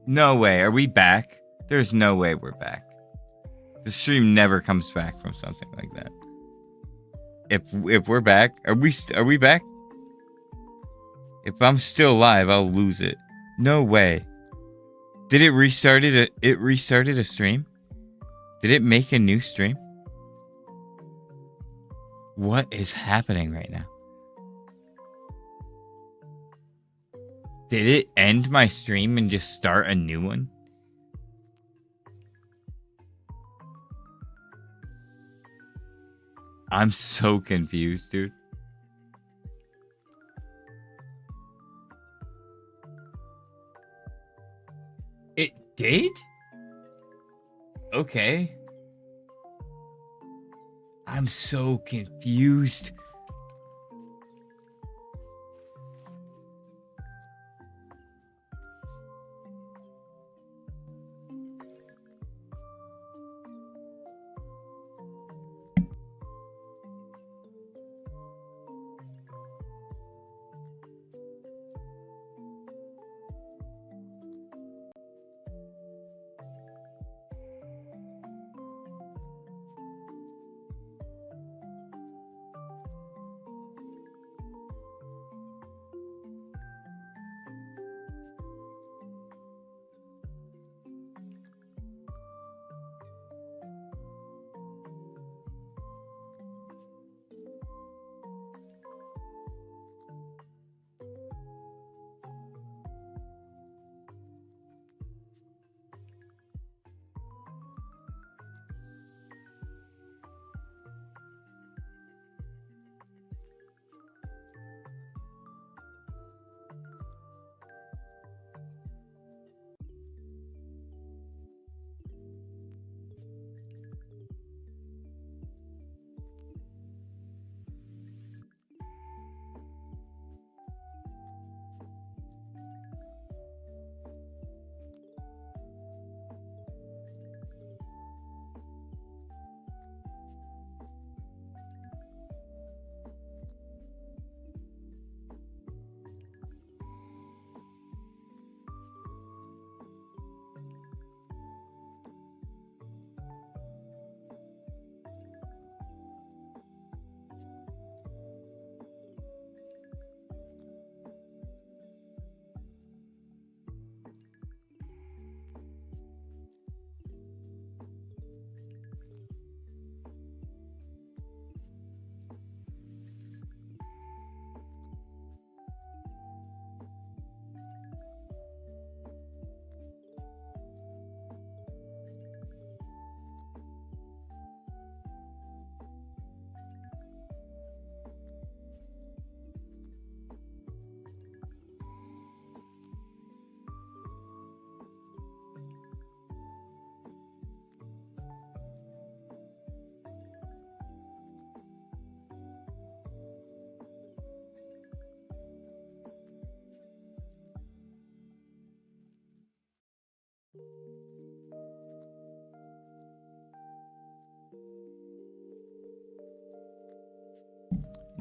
No way. Are we back? There's no way we're back. The stream never comes back from something like that. If we're back, are we back? If I'm still live, I'll lose it. No way. Did it restart it? It restarted a stream? Did it make a new stream? What is happening right now? Did it end my stream and just start a new one? I'm so confused, dude. It did? Okay. I'm so confused.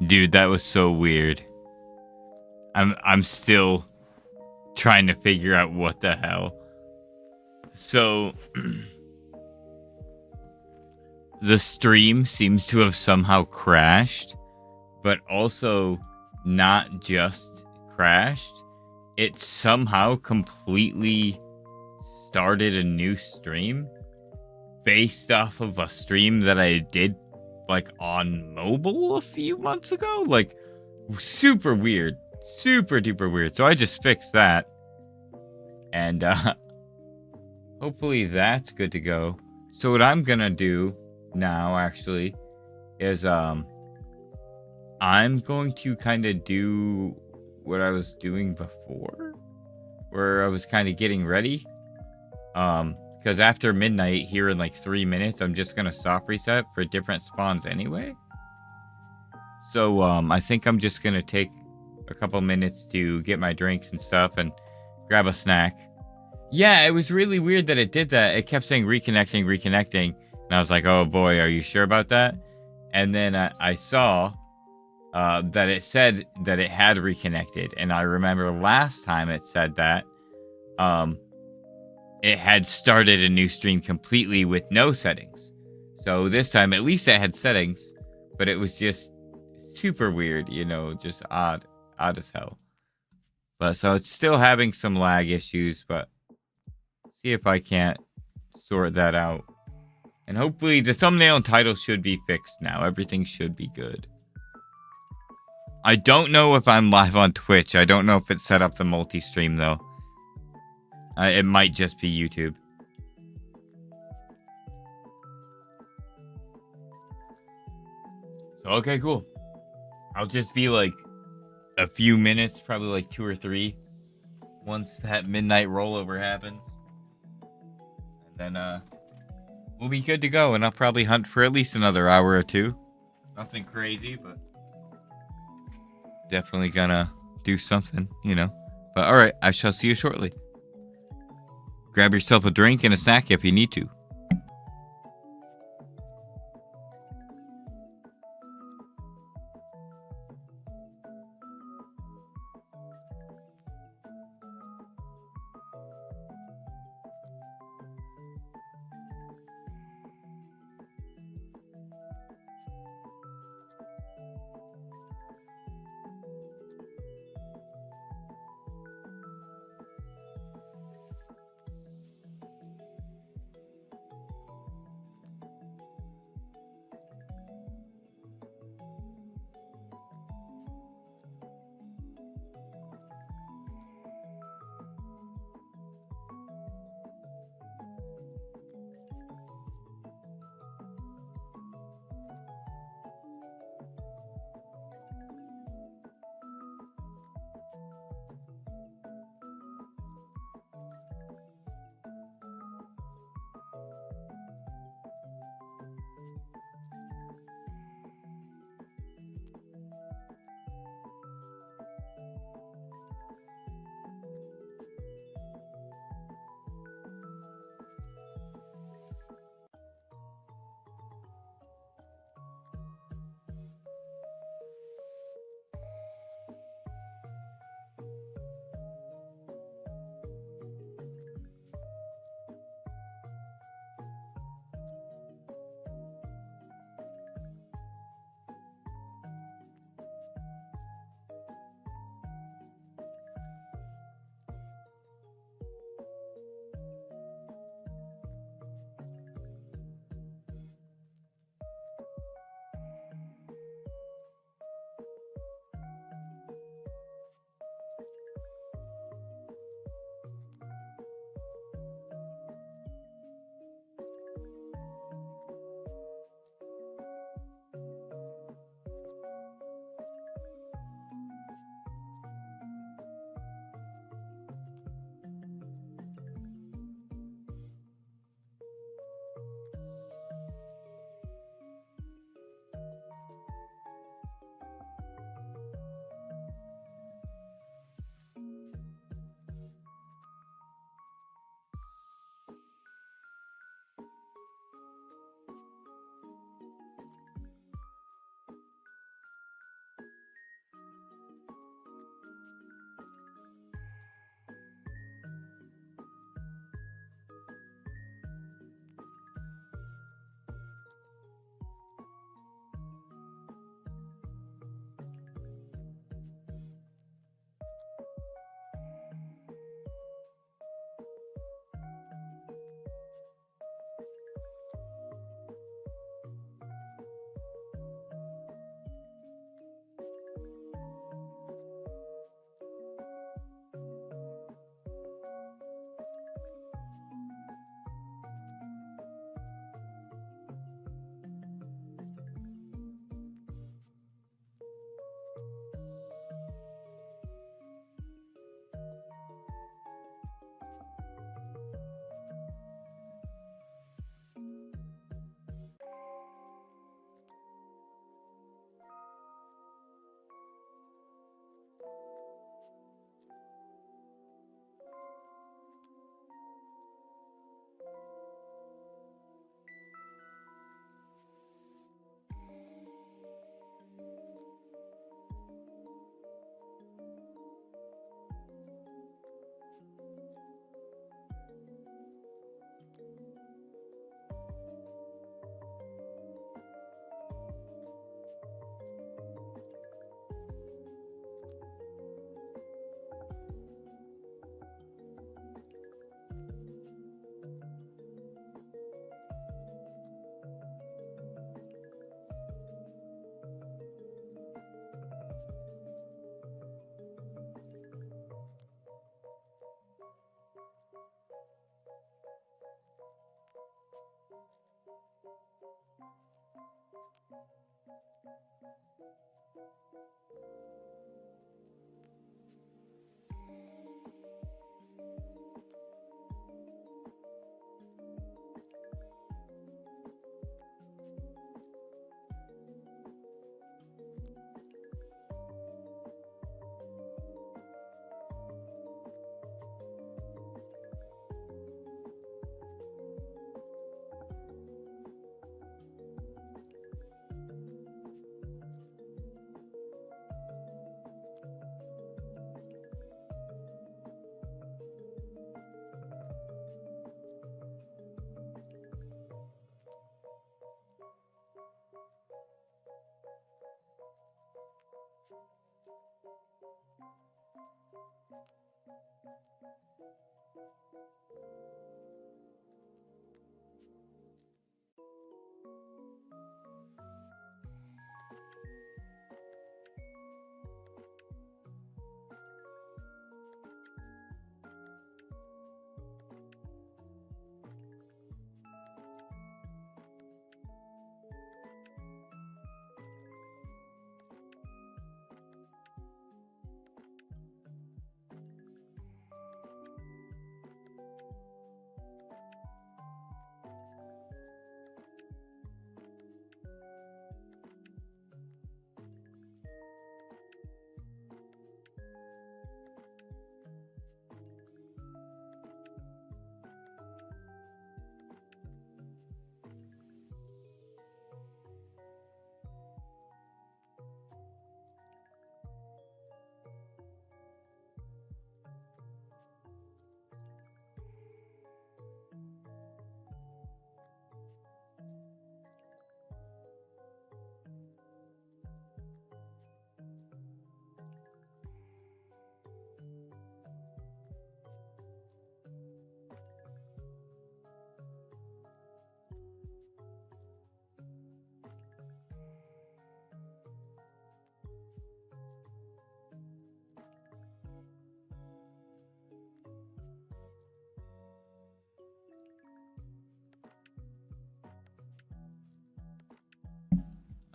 Dude, that was so weird. I'm still trying to figure out what the hell. So the stream seems to have somehow crashed, but also not just crashed. It somehow completely started a new stream based off of a stream that I did like on mobile a few months ago. Like super weird, super duper weird. So I just fixed that, and hopefully that's good to go. So what I'm gonna do now actually is I'm going to kind of do what I was doing before, where I was kind of getting ready, because after midnight here in like 3 minutes, I'm just gonna soft reset for different spawns anyway. So I think I'm just gonna take a couple minutes to get my drinks and stuff and grab a snack. Yeah, it was really weird that it did that. It kept saying reconnecting, reconnecting, and I was like, oh boy, are you sure about that? And then I saw that it said that it had reconnected, and I remember last time it said that it had started a new stream completely with no settings. So this time, at least it had settings, but it was just super weird, just odd as hell. But so it's still having some lag issues, but see if I can't sort that out. And hopefully the thumbnail and title should be fixed now. Everything should be good. I don't know if I'm live on Twitch. I don't know if it set up the multi-stream, though. It might just be YouTube. So, okay, cool. I'll just be like a few minutes, probably like 2 or 3, once that midnight rollover happens. And then, we'll be good to go, and I'll probably hunt for at least another hour or 2. Nothing crazy, but definitely gonna do something, But alright, I shall see you shortly. Grab yourself a drink and a snack if you need to.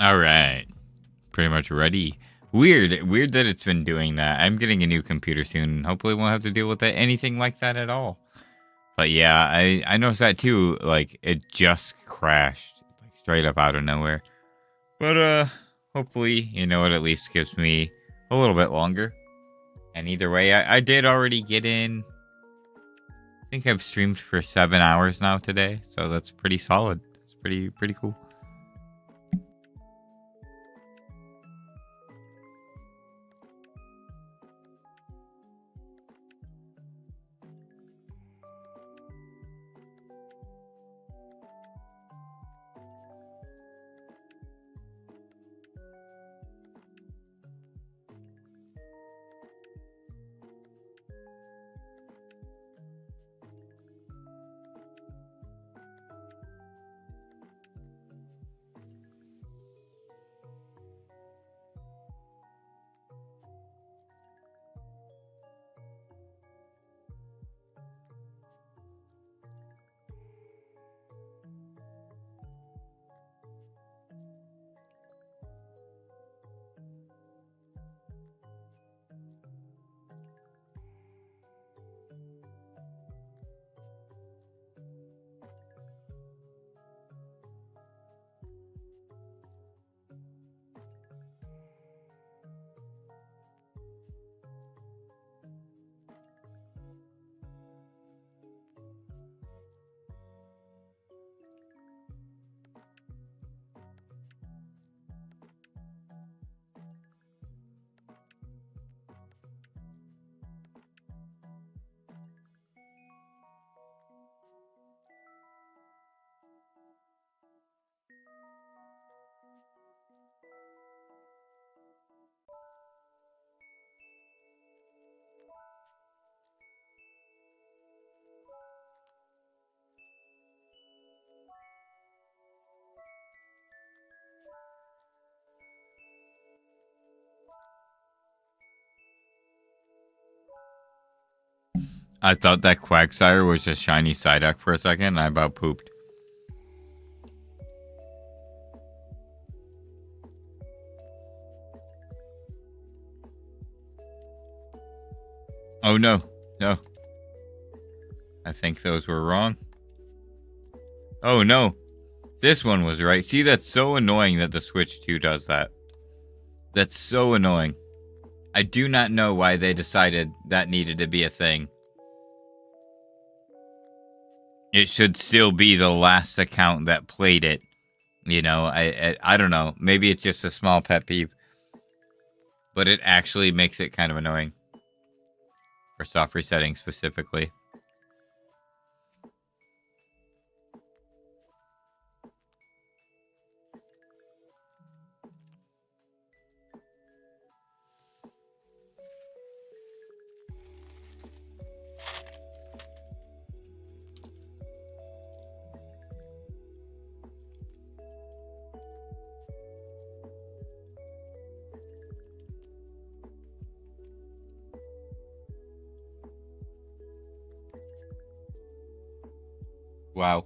All right. Pretty much ready. Weird that it's been doing that. I'm getting a new computer soon. Hopefully won't have to deal with that, anything like that at all. But yeah, I noticed that too. Like it just crashed, like straight up out of nowhere. But hopefully, you know, it at least gives me a little bit longer. And either way, I did already get in. I think I've streamed for 7 hours now today, so that's pretty solid. It's pretty cool. I thought that Quagsire was just shiny Psyduck for a second, and I about pooped. Oh no, no. I think those were wrong. Oh no, this one was right. See, that's so annoying that the Switch 2 does that. That's so annoying. I do not know why they decided that needed to be a thing. It should still be the last account that played it. You know, I don't know. Maybe it's just a small pet peeve. But it actually makes it kind of annoying. For soft resetting specifically. Wow.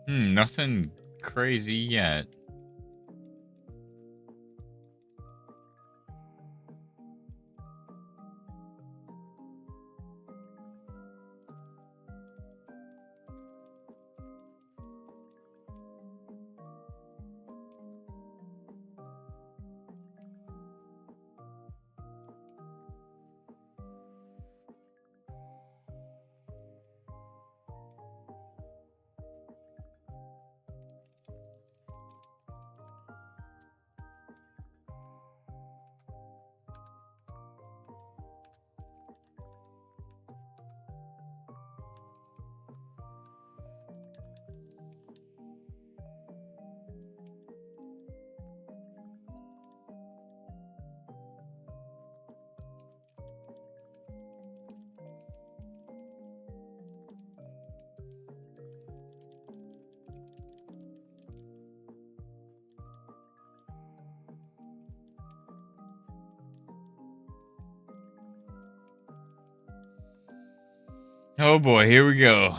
Nothing crazy yet. Oh boy, here we go.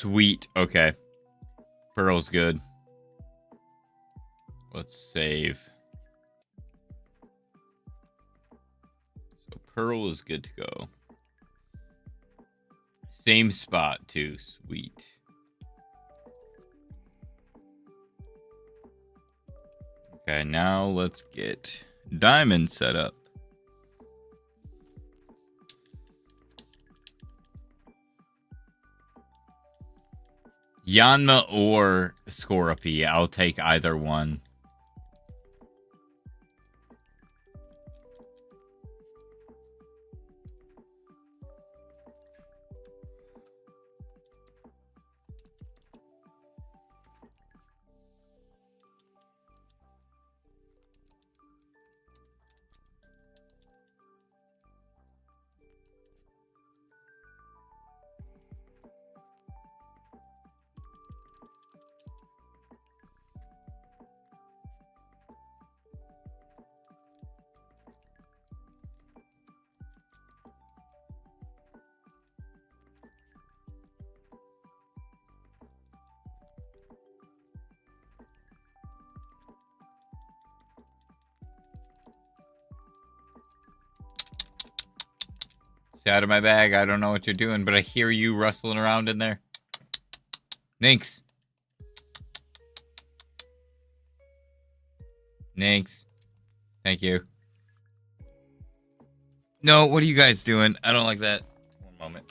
Sweet. Okay. Pearl's good. Let's save. So Pearl is good to go. Same spot too. Sweet. Okay, now let's get Diamond set up. Yanma or Scorpy. I'll take either one. Stay out of my bag. I don't know what you're doing, but I hear you rustling around in there. Thanks. Thanks. Thank you. No, what are you guys doing? I don't like that. One moment.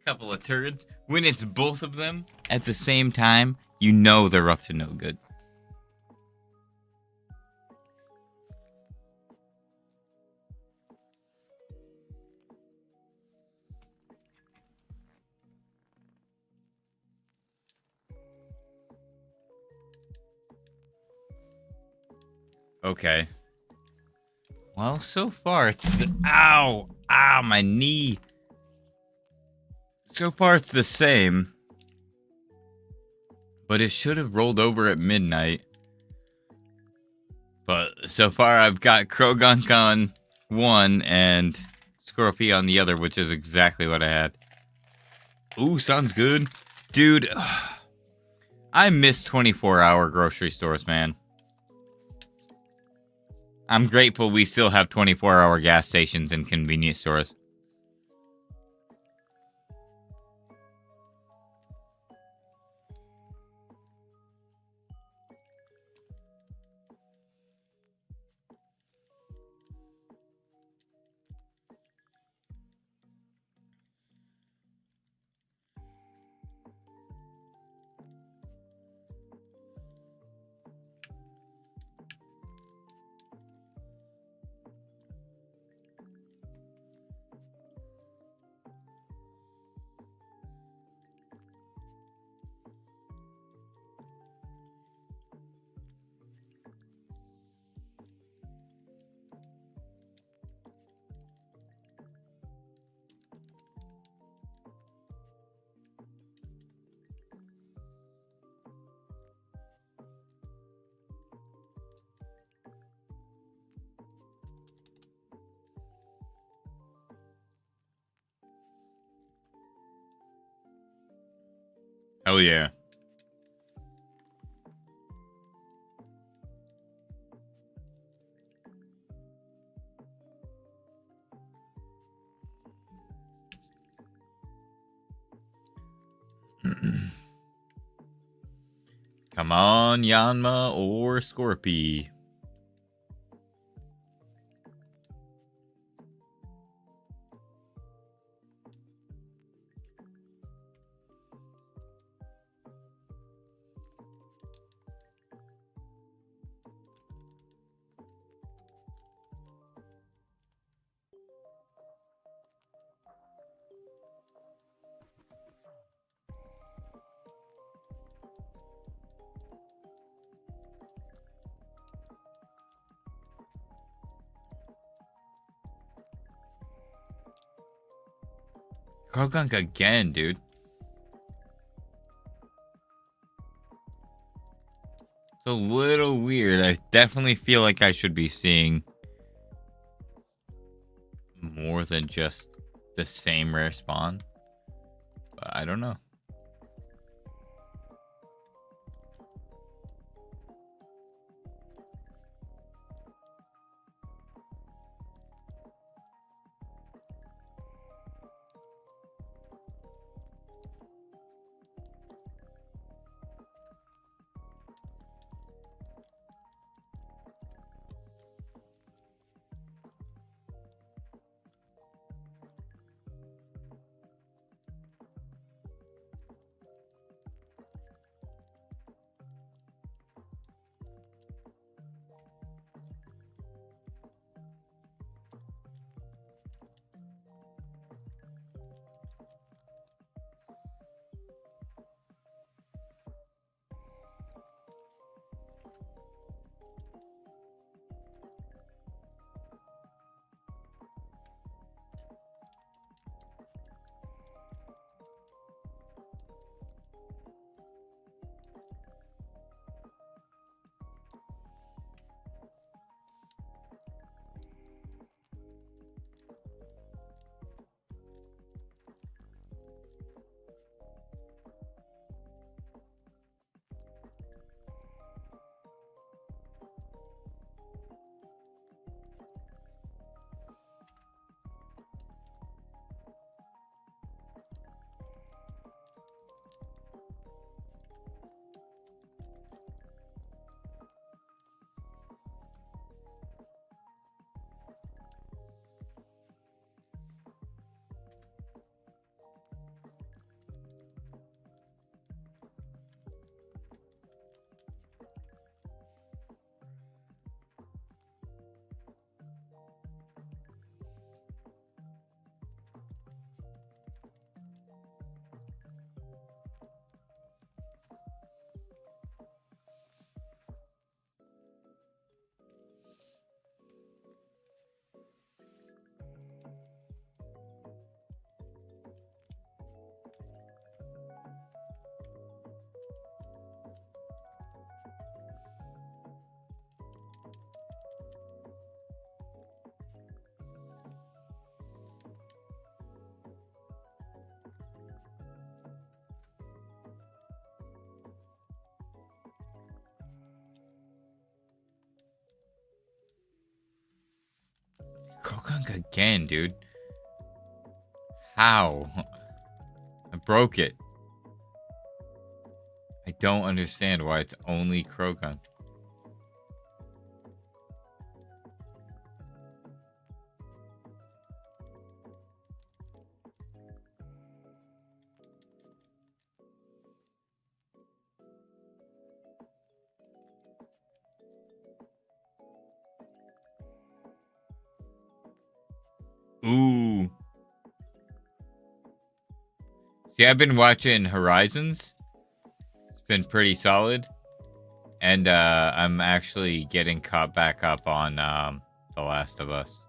Couple of turds. When it's both of them at the same time, you know they're up to no good. Okay. Well, so far it's the... Ow! Ow, my knee! So far it's the same. But it should have rolled over at midnight. But so far I've got Krogunk on one and Scorpy on the other, which is exactly what I had. Ooh, sounds good. Dude, I miss 24-hour grocery stores, man. I'm grateful we still have 24-hour gas stations and convenience stores. Oh yeah. Come on, Yanma or Scorpy. Krogunk again, dude. It's a little weird. I definitely feel like I should be seeing more than just the same rare spawn. But I don't know. Krogunk again, dude. How? I broke it. I don't understand why it's only Krogunk. Ooh. See, I've been watching Horizons. It's been pretty solid. And I'm actually getting caught back up on The Last of Us.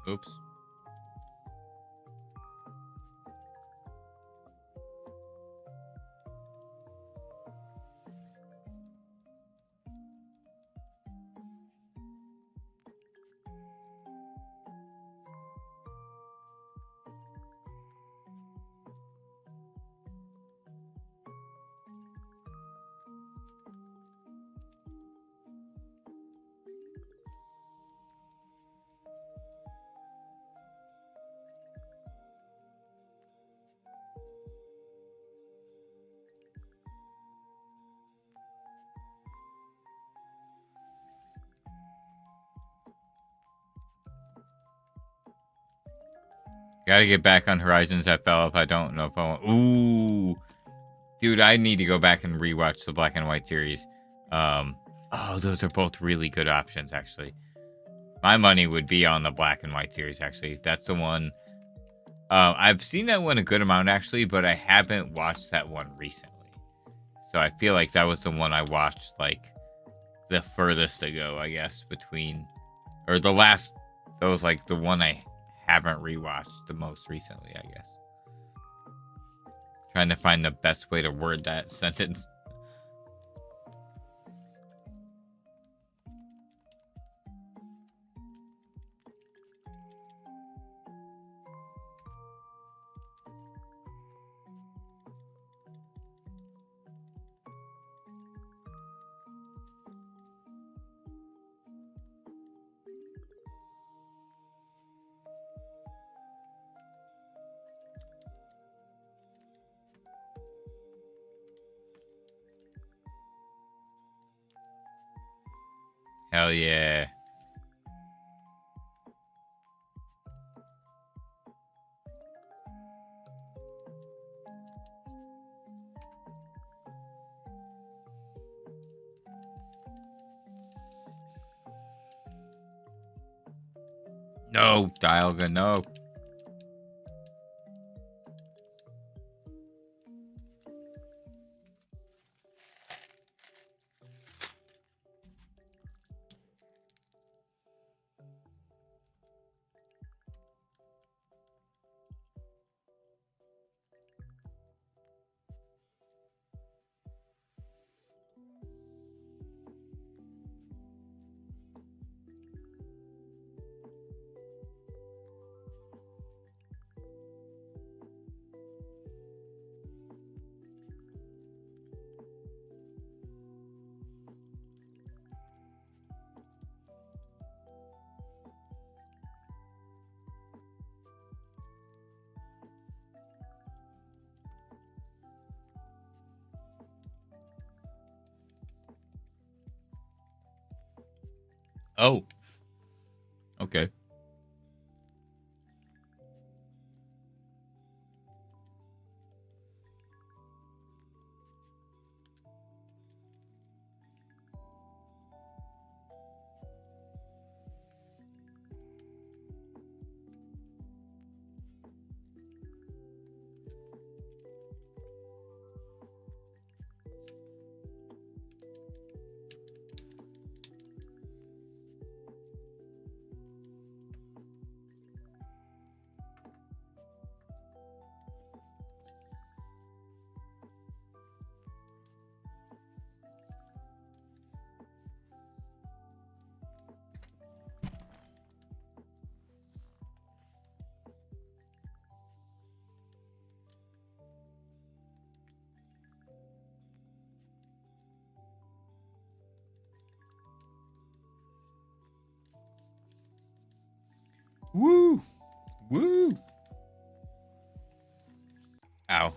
Oops. Gotta get back on Horizons. I fell off. I don't know if I want. Ooh. Dude, I need to go back and rewatch the Black and White series. Oh, those are both really good options, actually. My money would be on the black and white series, actually. That's the one. I've seen that one a good amount, actually, but I haven't watched that one recently. So I feel like that was the one I watched, like, the furthest ago, I guess, between... Or the last... That was, like, the one I haven't rewatched the most recently, I guess. Trying to find the best way to word that sentence. Hell yeah. No, Dialga, no. Oh. Okay. Woo! Woo! Ow.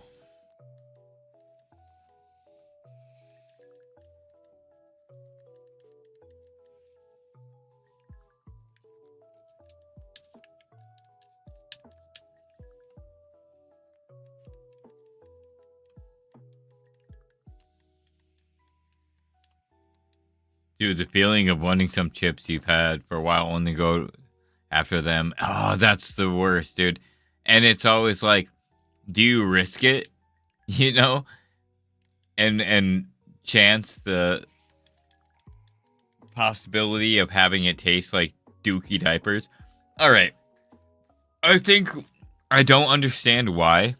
Dude, the feeling of wanting some chips you've had for a while, only go after them. Oh, that's the worst, dude. And it's always like, do you risk it? You know? And chance the possibility of having it taste like dookie diapers. All right. I think I don't understand why.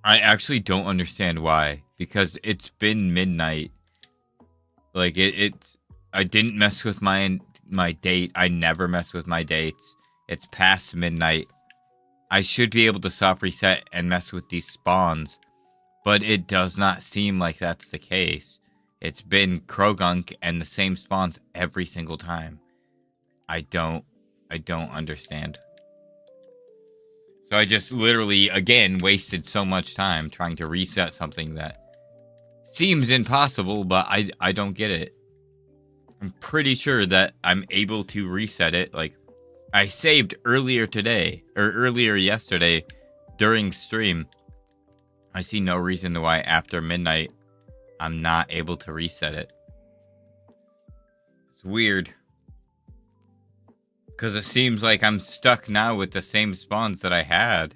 I actually don't understand why, because it's been midnight. Like it's I didn't mess with my date. I never mess with my dates. It's past midnight. I should be able to soft reset and mess with these spawns, but it does not seem like that's the case. It's been Krogunk and the same spawns every single time. I don't understand. So I just literally, again, wasted so much time trying to reset something that seems impossible, but I don't get it. I'm pretty sure that I'm able to reset it. Like, I saved earlier today, or earlier yesterday, during stream. I see no reason why after midnight, I'm not able to reset it. It's weird. Because it seems like I'm stuck now with the same spawns that I had.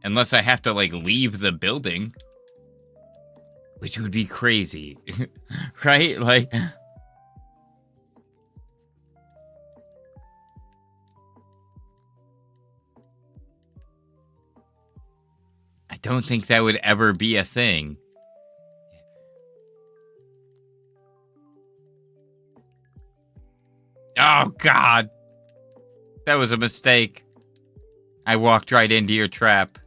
Unless I have to, like, leave the building. Which would be crazy. Right? Like... I don't think that would ever be a thing. Oh, God. That was a mistake. I walked right into your trap.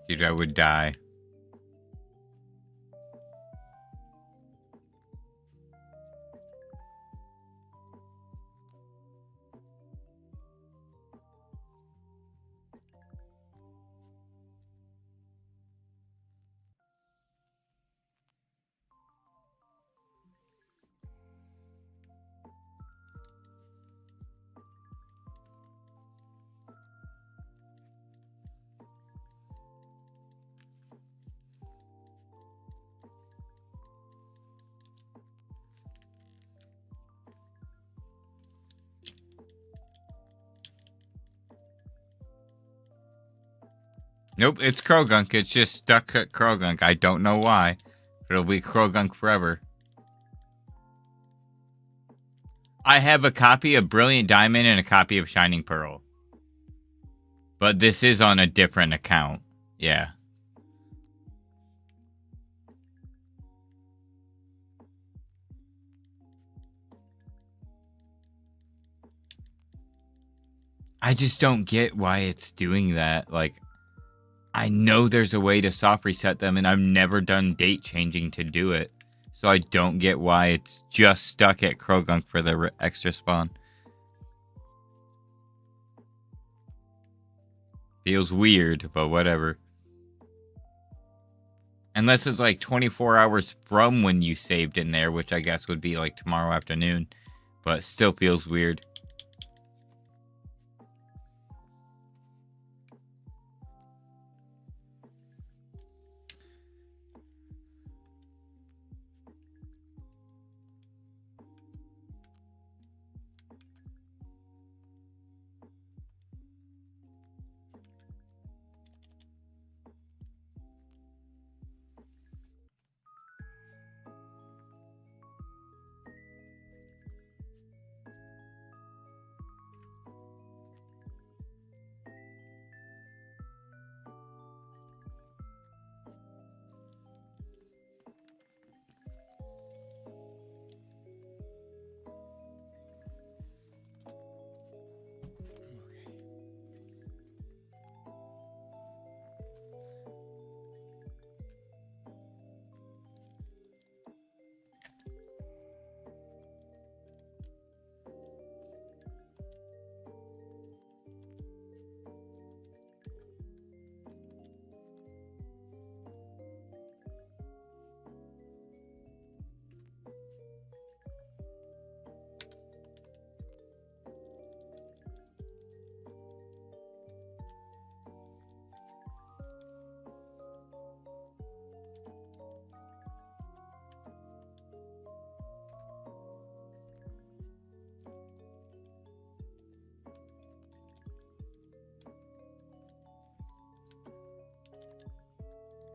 Dude, I would die. Nope, it's Krogunk. It's just stuck at Krogunk. I don't know why. It'll be Krogunk forever. I have a copy of Brilliant Diamond and a copy of Shining Pearl. But this is on a different account. Yeah. I just don't get why it's doing that. Like, I know there's a way to soft reset them, and I've never done date changing to do it. So I don't get why it's just stuck at Krogunk for the extra spawn. Feels weird, but whatever. Unless it's like 24 hours from when you saved in there, which I guess would be like tomorrow afternoon. But still feels weird.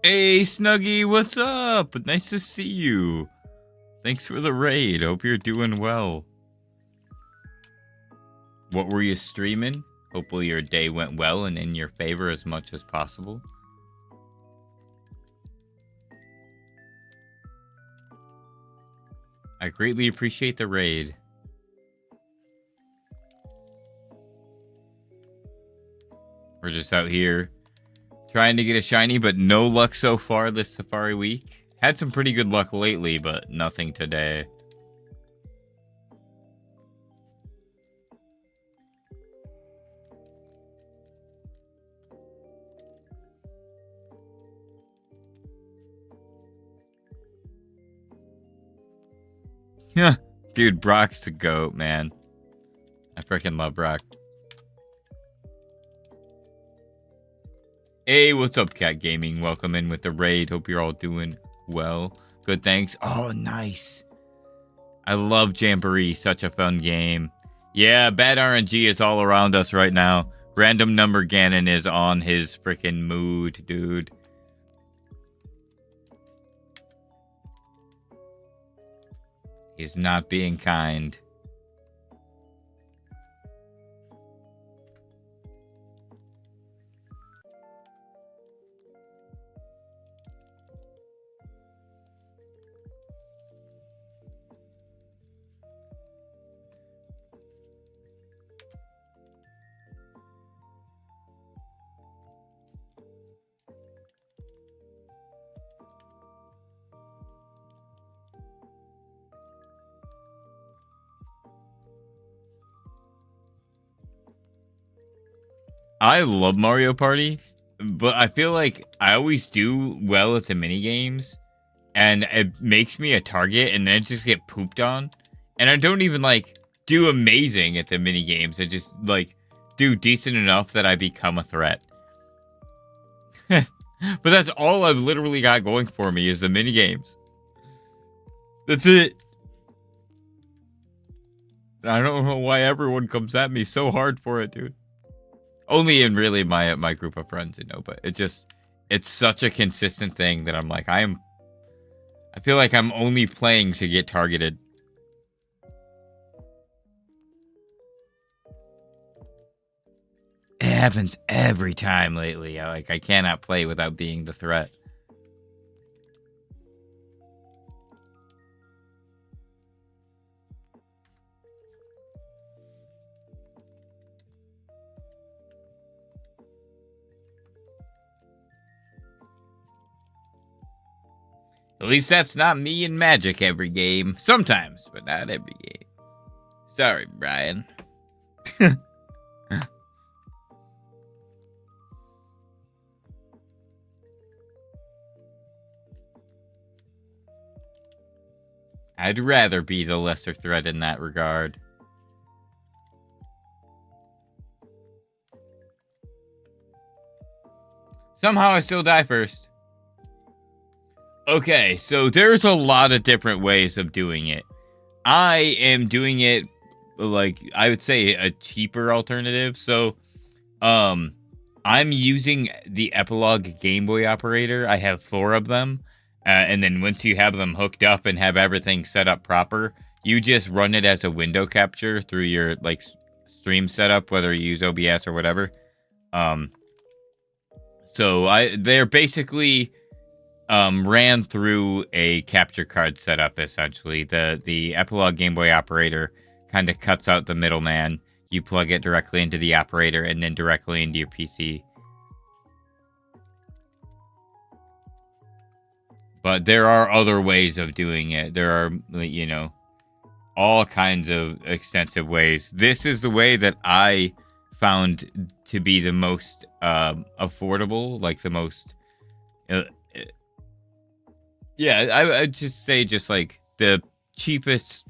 Hey, Snuggy, what's up? Nice to see you. Thanks for the raid. Hope you're doing well. What were you streaming? Hopefully your day went well and in your favor as much as possible. I greatly appreciate the raid. We're just out here trying to get a shiny, but no luck so far this Safari week. Had some pretty good luck lately, but nothing today. Yeah, dude, Brock's the GOAT, man. I freaking love Brock. Hey, what's up, Cat Gaming? Welcome in with the raid. Hope you're all doing well. Good, thanks. Oh, nice. I love Jamboree. Such a fun game. Yeah, bad RNG is all around us right now. Random number Ganon is on his freaking mood, dude. He's not being kind. I love Mario Party, but I feel like I always do well at the mini games, and it makes me a target, and then I just get pooped on, and I don't even like do amazing at the mini games. I just like do decent enough that I become a threat. But that's all I've literally got going for me is the mini games. That's it. I don't know why everyone comes at me so hard for it, dude. Only in really my group of friends, you know, but it's such a consistent thing that I'm like, I feel like I'm only playing to get targeted. It happens every time lately. I cannot play without being the threat. At least that's not me in Magic every game. Sometimes, but not every game. Sorry, Brian. I'd rather be the lesser threat in that regard. Somehow I still die first. Okay, so there's a lot of different ways of doing it. I am doing it like I would say a cheaper alternative. So I'm using the Epilogue Game Boy operator. I have 4 of them. And then once you have them hooked up and have everything set up proper, you just run it as a window capture through your like stream setup, whether you use OBS or whatever. So they're basically ran through a capture card setup, essentially. The Epilogue Game Boy operator kind of cuts out the middleman. You plug it directly into the operator and then directly into your PC. But there are other ways of doing it. There are, you know, all kinds of extensive ways. This is the way that I found to be the most affordable, like the most... yeah, I'd just say just like the cheapest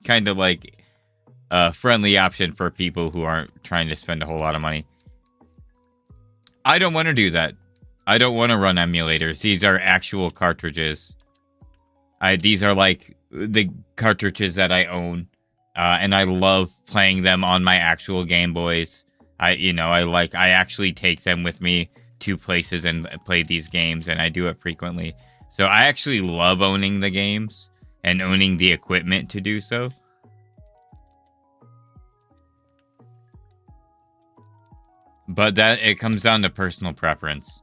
kind of like friendly option for people who aren't trying to spend a whole lot of money. I don't want to do that. I don't want to run emulators. These are actual cartridges. These are like the cartridges that I own, and I love playing them on my actual Game Boys. I actually take them with me to places and play these games, and I do it frequently. So I actually love owning the games and owning the equipment to do so. But that it comes down to personal preference.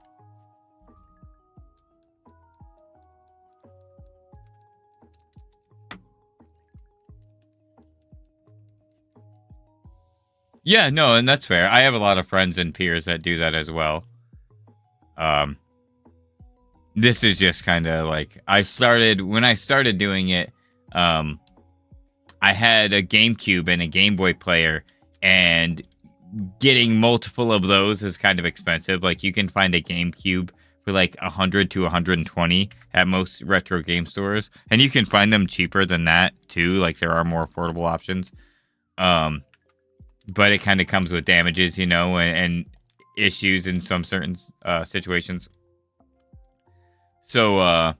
Yeah, no, and that's fair. I have a lot of friends and peers that do that as well. This is just kind of like when I started doing it, I had a GameCube and a Game Boy player, and getting multiple of those is kind of expensive. Like you can find a GameCube for like 100 to 120 at most retro game stores, and you can find them cheaper than that too. Like there are more affordable options. But it kind of comes with damages, you know, and issues in some certain situations. So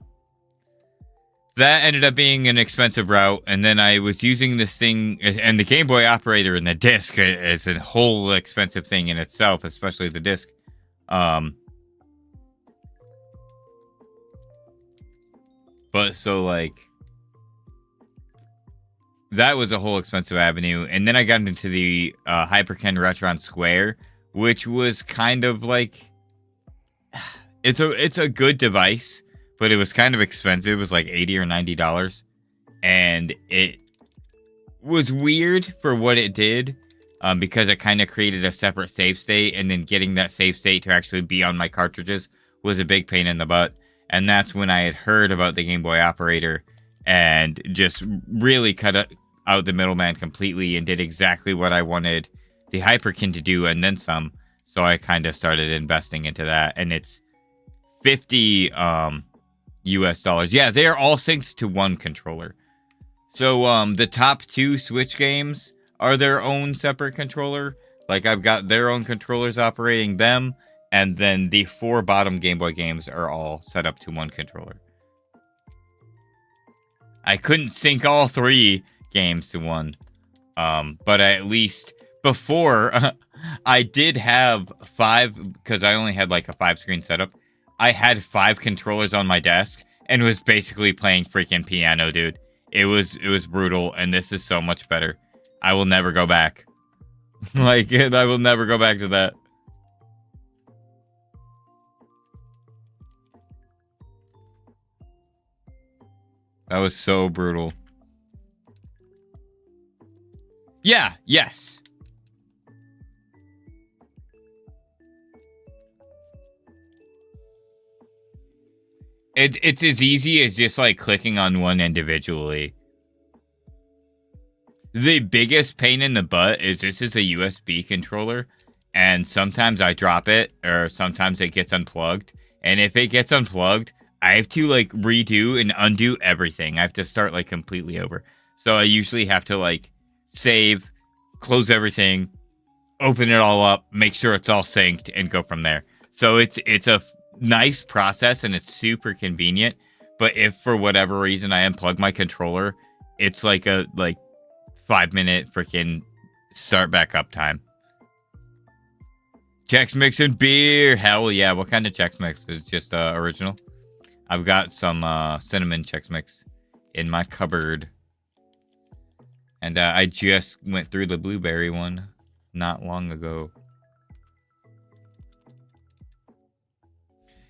that ended up being an expensive route, and then I was using this thing, and the Game Boy operator and the disc is a whole expensive thing in itself, especially the disc. But so like that was a whole expensive avenue, and then I got into the Hyperkin Retron Square, which was kind of like it's a good device, but it was kind of expensive. It was like $80 or $90, and it was weird for what it did, because it kind of created a separate save state, and then getting that save state to actually be on my cartridges was a big pain in the butt. And that's when I had heard about the Game Boy operator and just really cut out the middleman completely and did exactly what I wanted the Hyperkin to do and then some. So I kind of started investing into that, and it's 50 US dollars. Yeah, they're all synced to one controller. So the top 2 Switch games are their own separate controller. Like I've got their own controllers operating them, and then the 4 bottom Game Boy games are all set up to one controller. I couldn't sync all 3 games to one, but at least before I did have 5, because I only had like a 5-screen setup. I had 5 controllers on my desk and was basically playing freaking piano, dude. It was brutal, and this is so much better. I will never go back. Like, I will never go back to that. That was so brutal. Yeah, yes. It's as easy as just like clicking on one individually. The biggest pain in the butt is this is a USB controller, and sometimes I drop it, or sometimes it gets unplugged. And if it gets unplugged, I have to like redo and undo everything. I have to start like completely over. So I usually have to like save, close everything, open it all up, make sure it's all synced, and go from there. So it's a nice process, and it's super convenient. But if for whatever reason I unplug my controller, it's like a 5-minute freaking start back up time. Chex Mix and beer. Hell yeah. What kind of Chex Mix? Is it just original? I've got some cinnamon Chex Mix in my cupboard. And I just went through the blueberry one not long ago.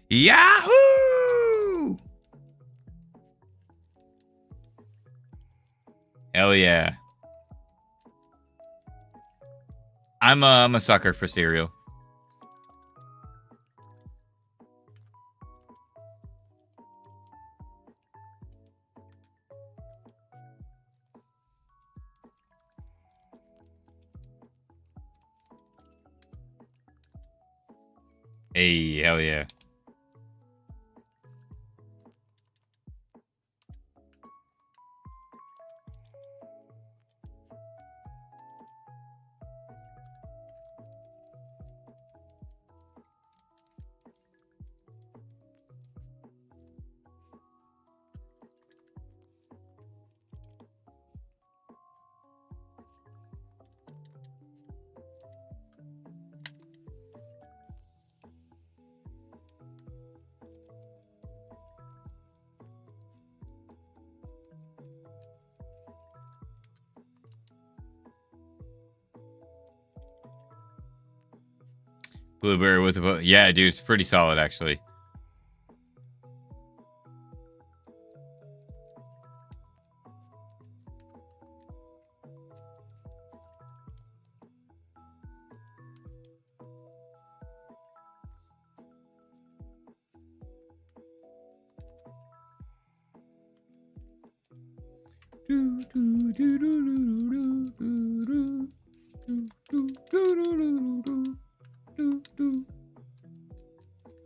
Yahoo! Hell yeah. I'm a sucker for cereal. Hey, hell yeah. Blueberry with a... Yeah, dude, it's pretty solid, actually.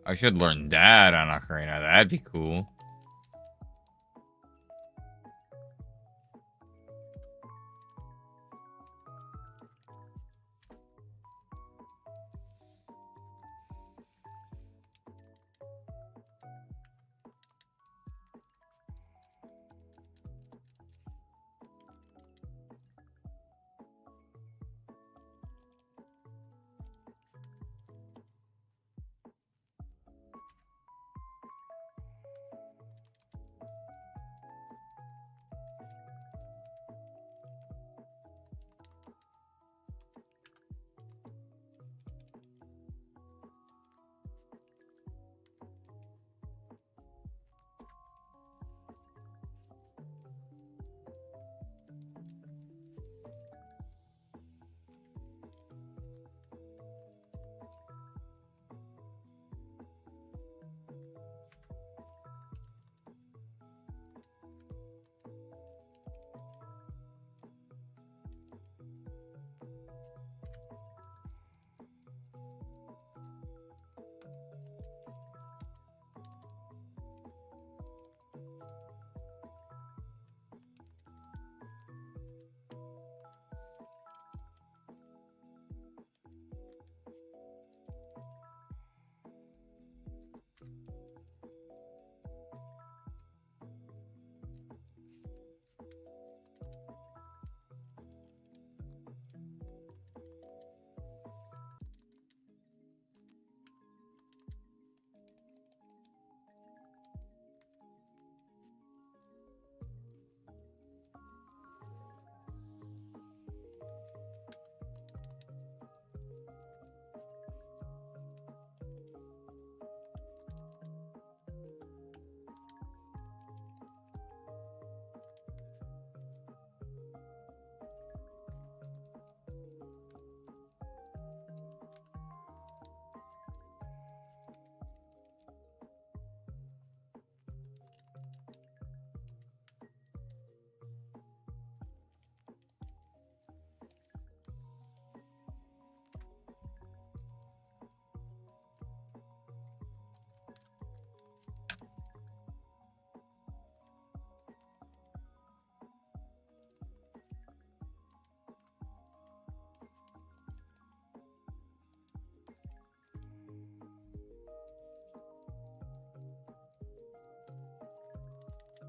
I should learn that on Ocarina. That'd be cool.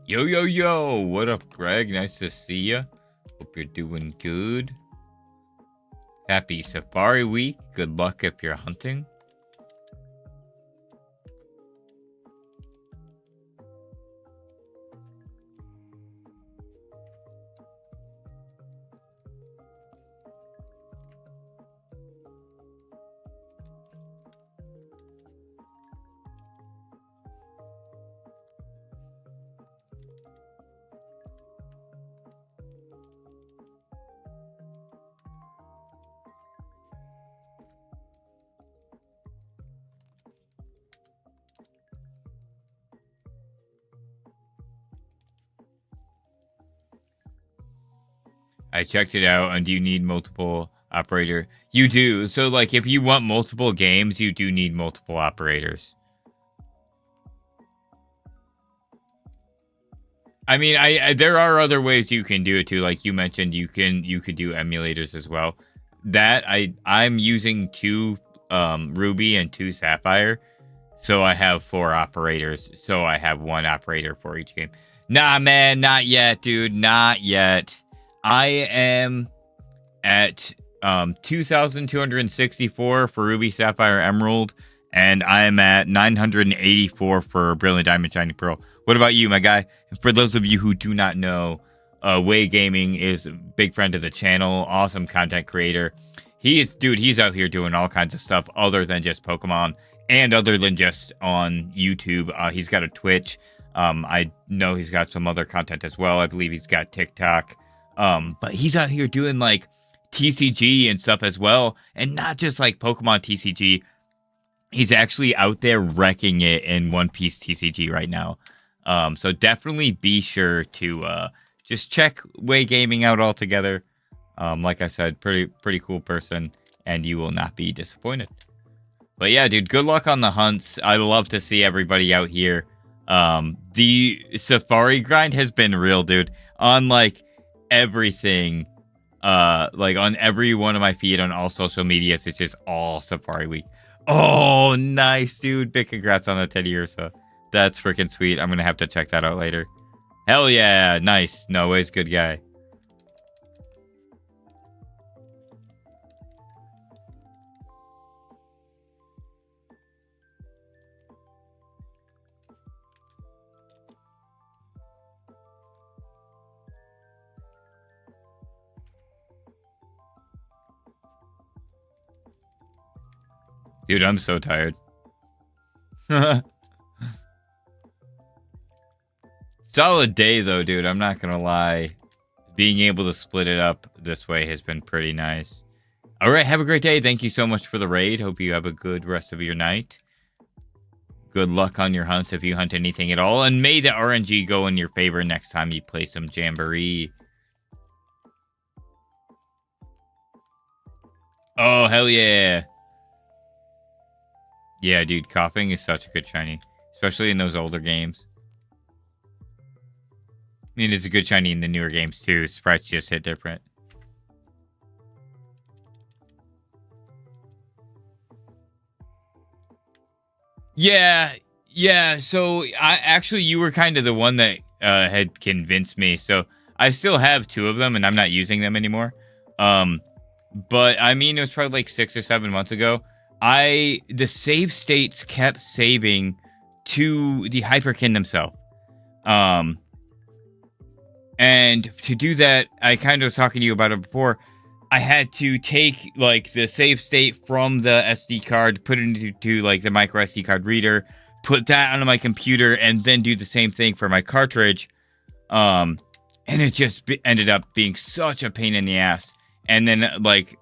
Yo, yo, yo. What up, Greg? Nice to see you. Hope you're doing good. Happy Safari Week. Good luck if you're hunting. I checked it out, and do you need multiple operator? You do. So, like, if you want multiple games, you do need multiple operators. I mean, I there are other ways you can do it too. Like you mentioned, you could do emulators as well. That I'm using 2 Ruby and 2 Sapphire, so I have 4 operators. So I have 1 operator for each game. Nah, man, not yet, dude, not yet. I am at 2,264 for Ruby, Sapphire, Emerald, and I'm at 984 for Brilliant Diamond, Shiny Pearl. What about you, my guy? And for those of you who do not know, Way Gaming is a big friend of the channel, awesome content creator. He's out here doing all kinds of stuff other than just Pokemon and other than just on YouTube. He's got a Twitch. I know he's got some other content as well. I believe he's got TikTok. But he's out here doing like TCG and stuff as well, and not just like Pokemon TCG. He's actually out there wrecking it in One Piece TCG right now. So definitely be sure to just check Way Gaming out altogether. Like I said, pretty cool person, and you will not be disappointed. But yeah, dude, good luck on the hunts. I love to see everybody out here. The safari grind has been real, dude. On like everything, like on every one of my feed on all social medias, it's just all Safari Week. Oh, nice, dude. Big congrats on the Teddy Ursa. That's freaking sweet. I'm gonna have to check that out later. Hell yeah, nice. No ways, good guy. Dude, I'm so tired. Solid day though, dude. I'm not gonna lie. Being able to split it up this way has been pretty nice. All right, have a great day. Thank you so much for the raid. Hope you have a good rest of your night. Good luck on your hunts if you hunt anything at all. And may the RNG go in your favor next time you play some Jamboree. Oh, hell yeah. Yeah, dude, coughing is such a good shiny. Especially in those older games. I mean, it's a good shiny in the newer games too. Sprites just hit different. Yeah. So you were kind of the one that had convinced me. So I still have 2 of them, and I'm not using them anymore. But I mean, it was probably like 6 or 7 months ago. The save states kept saving to the Hyperkin themselves. And to do that, I kind of was talking to you about it before. I had to take like the save state from the SD card, put it into like the micro SD card reader, put that onto my computer, and then do the same thing for my cartridge. And it just ended up being such a pain in the ass. And then like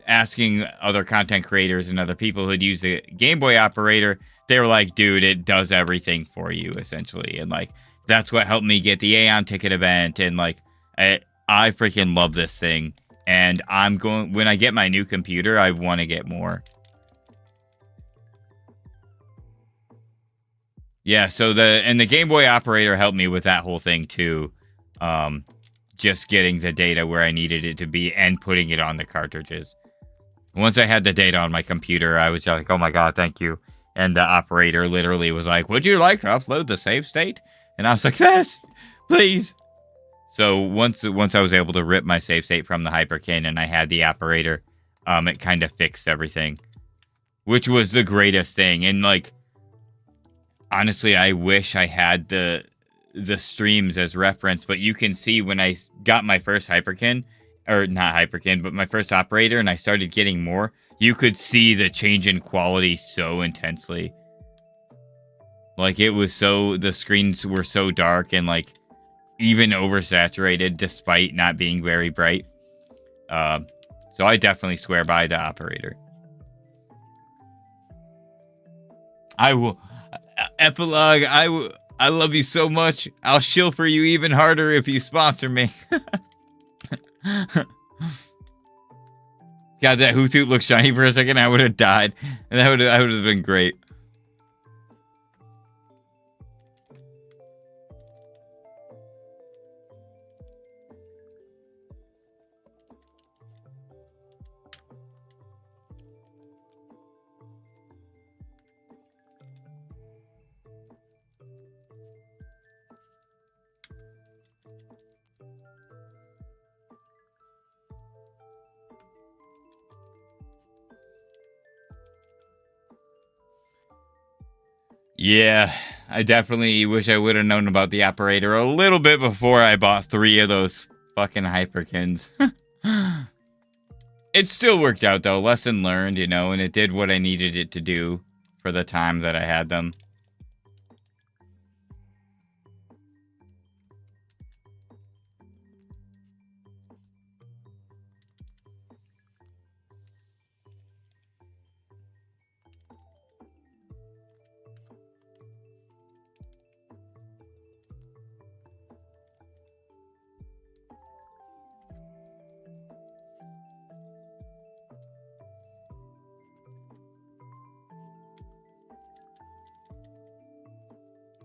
asking other content creators and other people who'd use the Game Boy operator, they were like, dude, it does everything for you essentially. And like, that's what helped me get the Aeon ticket event. And like, I freaking love this thing. And when I get my new computer, I want to get more. Yeah, so the Game Boy operator helped me with that whole thing too. Just getting the data where I needed it to be and putting it on the cartridges. Once I had the data on my computer, I was just like, oh my god, thank you. And the operator literally was like, would you like to upload the save state? And I was like, yes, please. So once I was able to rip my save state from the Hyperkin and I had the operator, it kind of fixed everything, which was the greatest thing. And like, honestly, I wish I had the streams as reference, but you can see when I got my first Hyperkin, or not Hyperkin, but my first operator, and I started getting more, you could see the change in quality so intensely. Like the screens were so dark and like even oversaturated despite not being very bright. So I definitely swear by the operator. I will epilogue. I love you so much. I'll shill for you even harder if you sponsor me. God, that Hoothoot looked shiny for a second. I would have died. And I would have been great. Yeah, I definitely wish I would have known about the operator a little bit before I bought 3 of those fucking Hyperkins. It still worked out though, lesson learned, you know, and it did what I needed it to do for the time that I had them.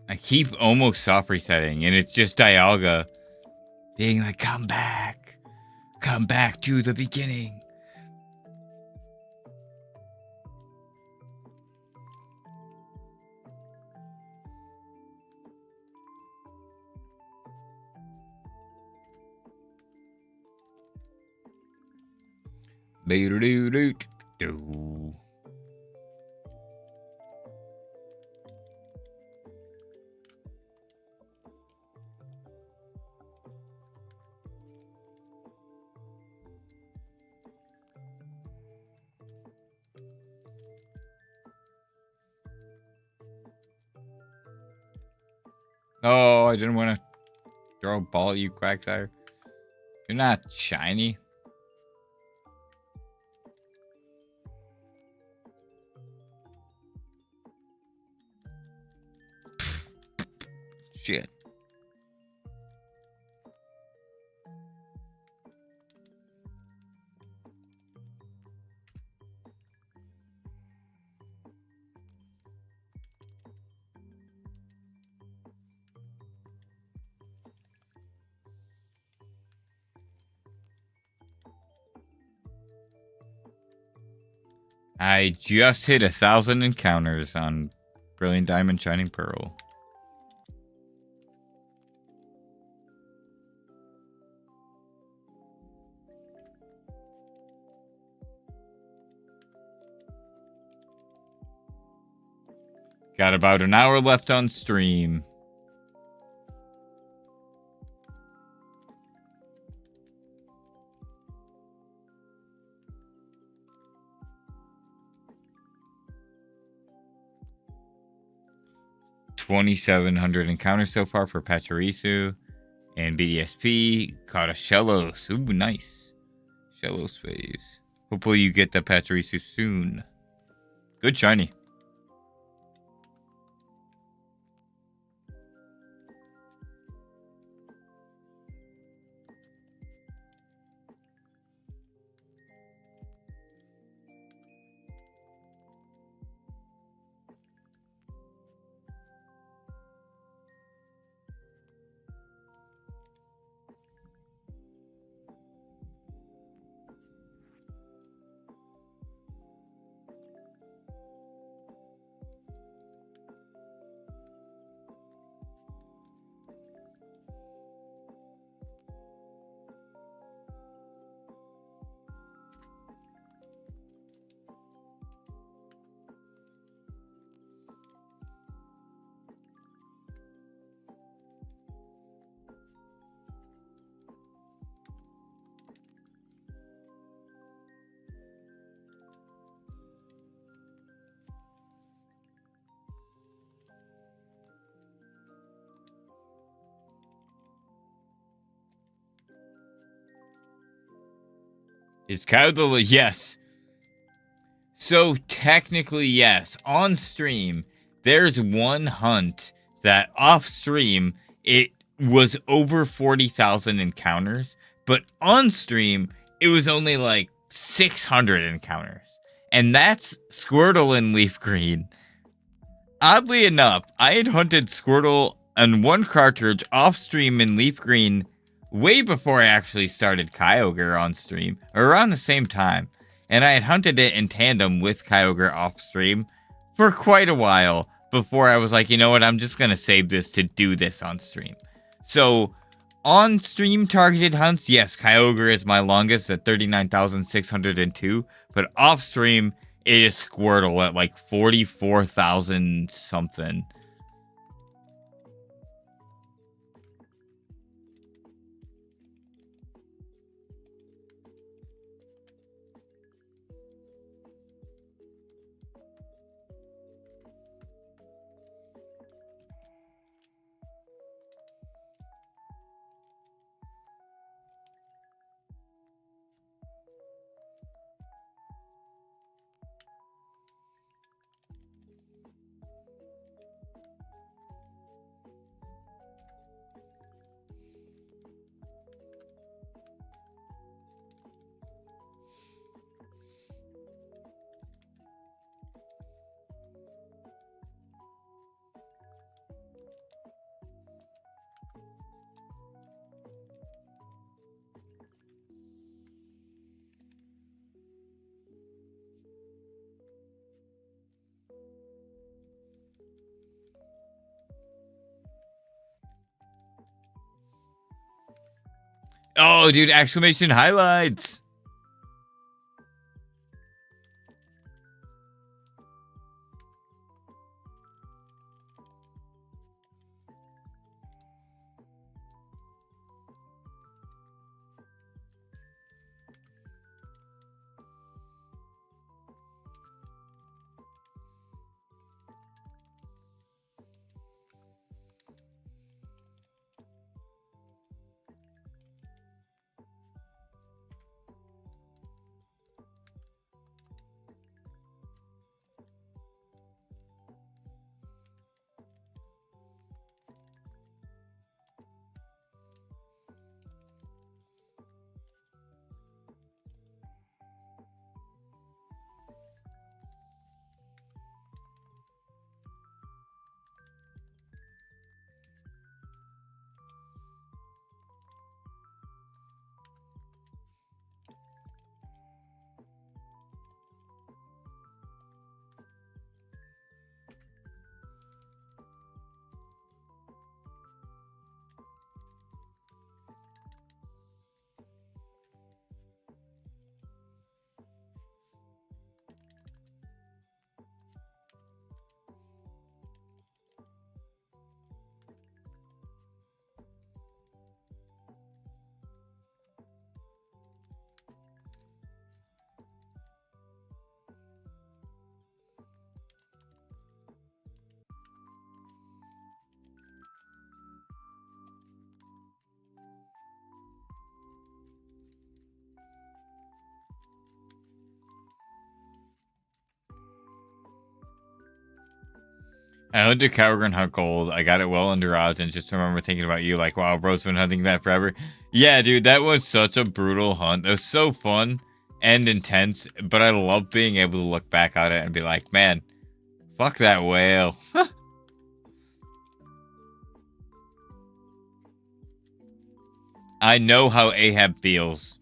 I keep almost soft resetting, and it's just Dialga being like, come back to the beginning. Do. Oh, I didn't want to throw a ball at you, Quagsire. You're not shiny. Shit. I just hit 1,000 encounters on Brilliant Diamond Shining Pearl. Got about an hour left on stream. $2,700 encounters so far for Pachirisu. And BDSP caught a Shellos. Ooh, nice. Shellos phase. Hopefully you get the Pachirisu soon. Good shiny. Is Cacto? Yes. So technically, yes. On stream, there's one hunt that off stream it was over 40,000 encounters, but on stream it was only like 600 encounters, and that's Squirtle and Leaf Green. Oddly enough, I had hunted Squirtle on one cartridge off stream in Leaf Green way before I actually started Kyogre on stream, or around the same time. And I had hunted it in tandem with Kyogre off stream for quite a while before I was like, you know what, I'm just going to save this to do this on stream. So, on stream targeted hunts, yes, Kyogre is my longest at 39,602, but off stream, it is Squirtle at like 44,000 something. Oh, dude, exclamation highlights. I hunted Cowgirl Hunt Gold. I got it well under odds, and just remember thinking about you, like, wow, bro's been hunting that forever. Yeah, dude, that was such a brutal hunt. It was so fun and intense, but I love being able to look back at it and be like, man, fuck that whale. I know how Ahab feels.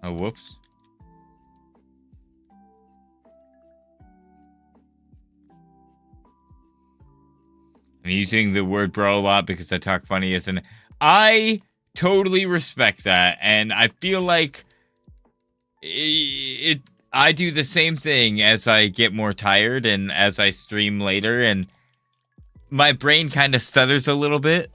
Oh, whoops. I'm using the word bro a lot because I talk funny, isn't I totally respect that, and I feel like it I do the same thing as I get more tired and as I stream later, and my brain kind of stutters a little bit.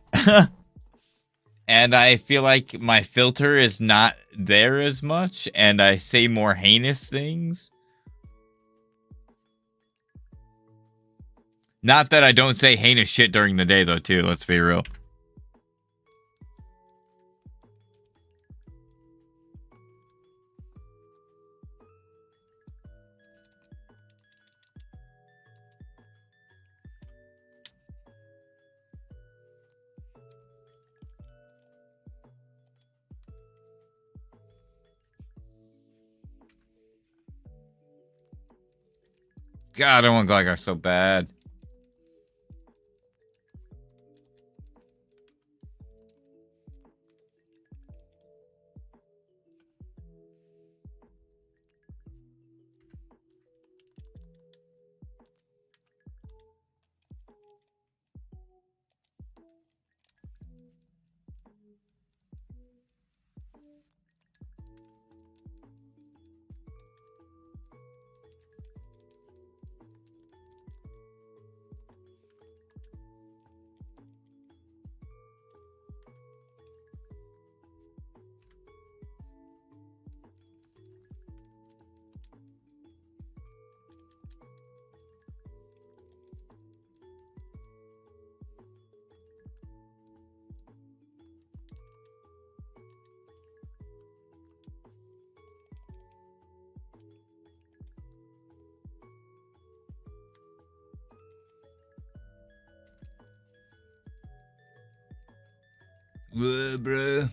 And I feel like my filter is not there as much, and I say more heinous things. Not that I don't say heinous shit during the day, though, too. Let's be real. God, I want Gligar so bad. Bruh.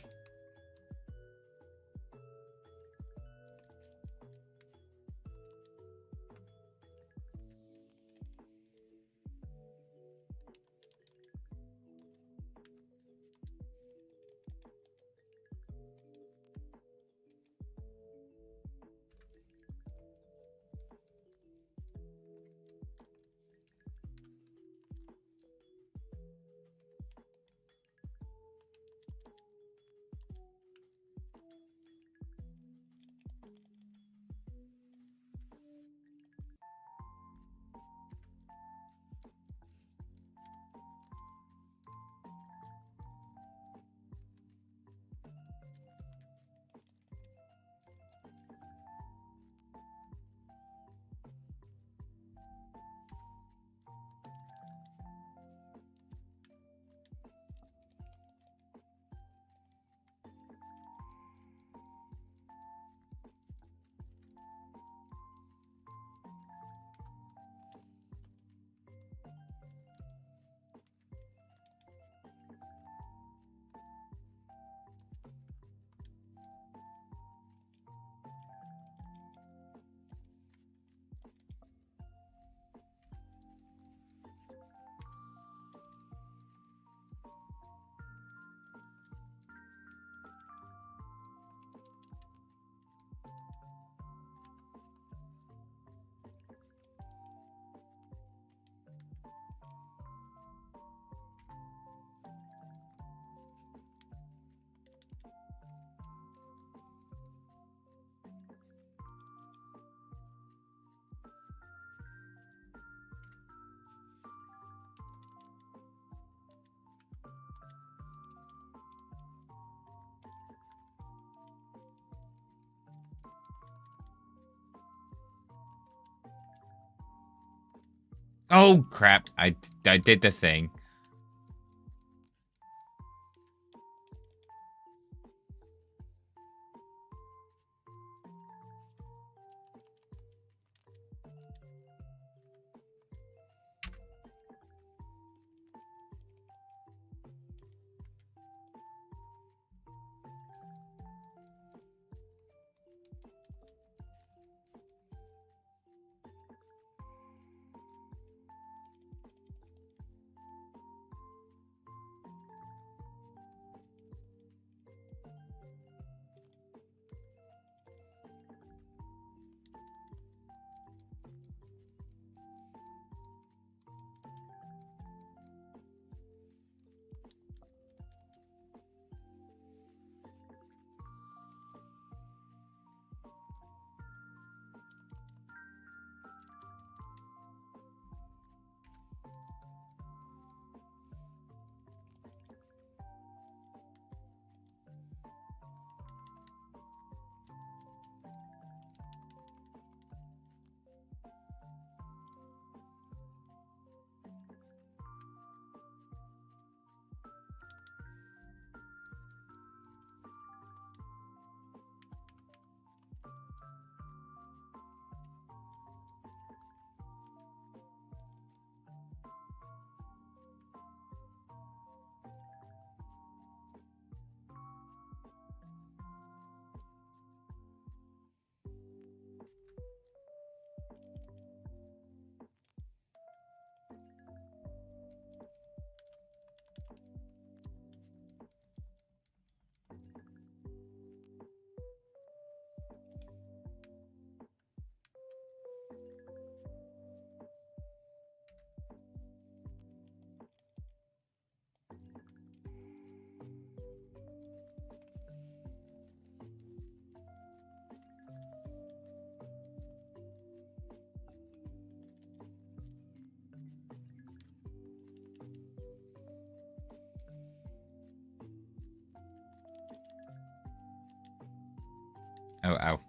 Oh crap! I did the thing. Oh, ow.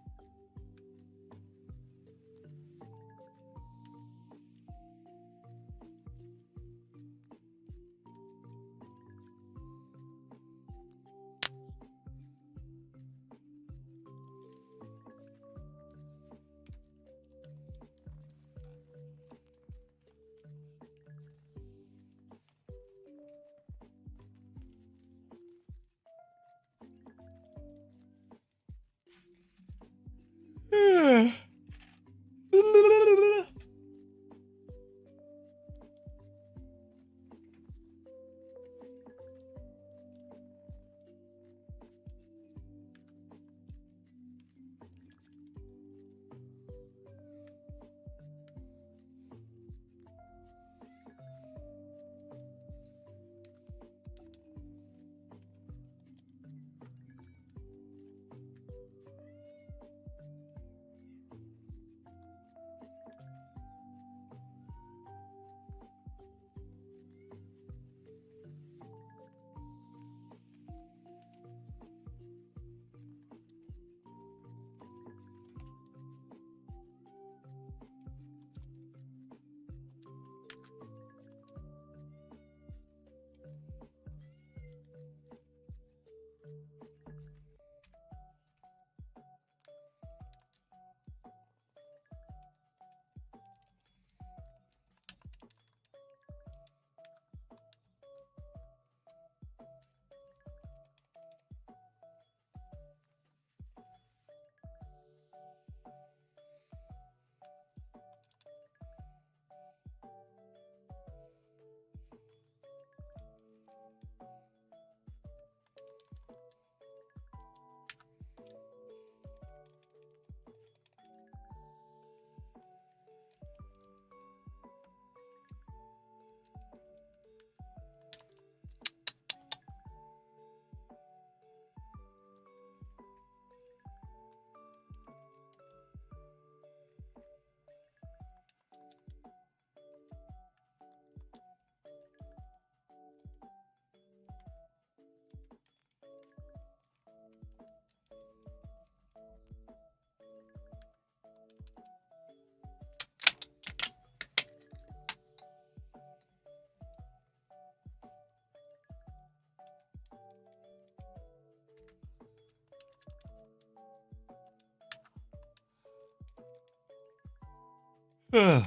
Ugh.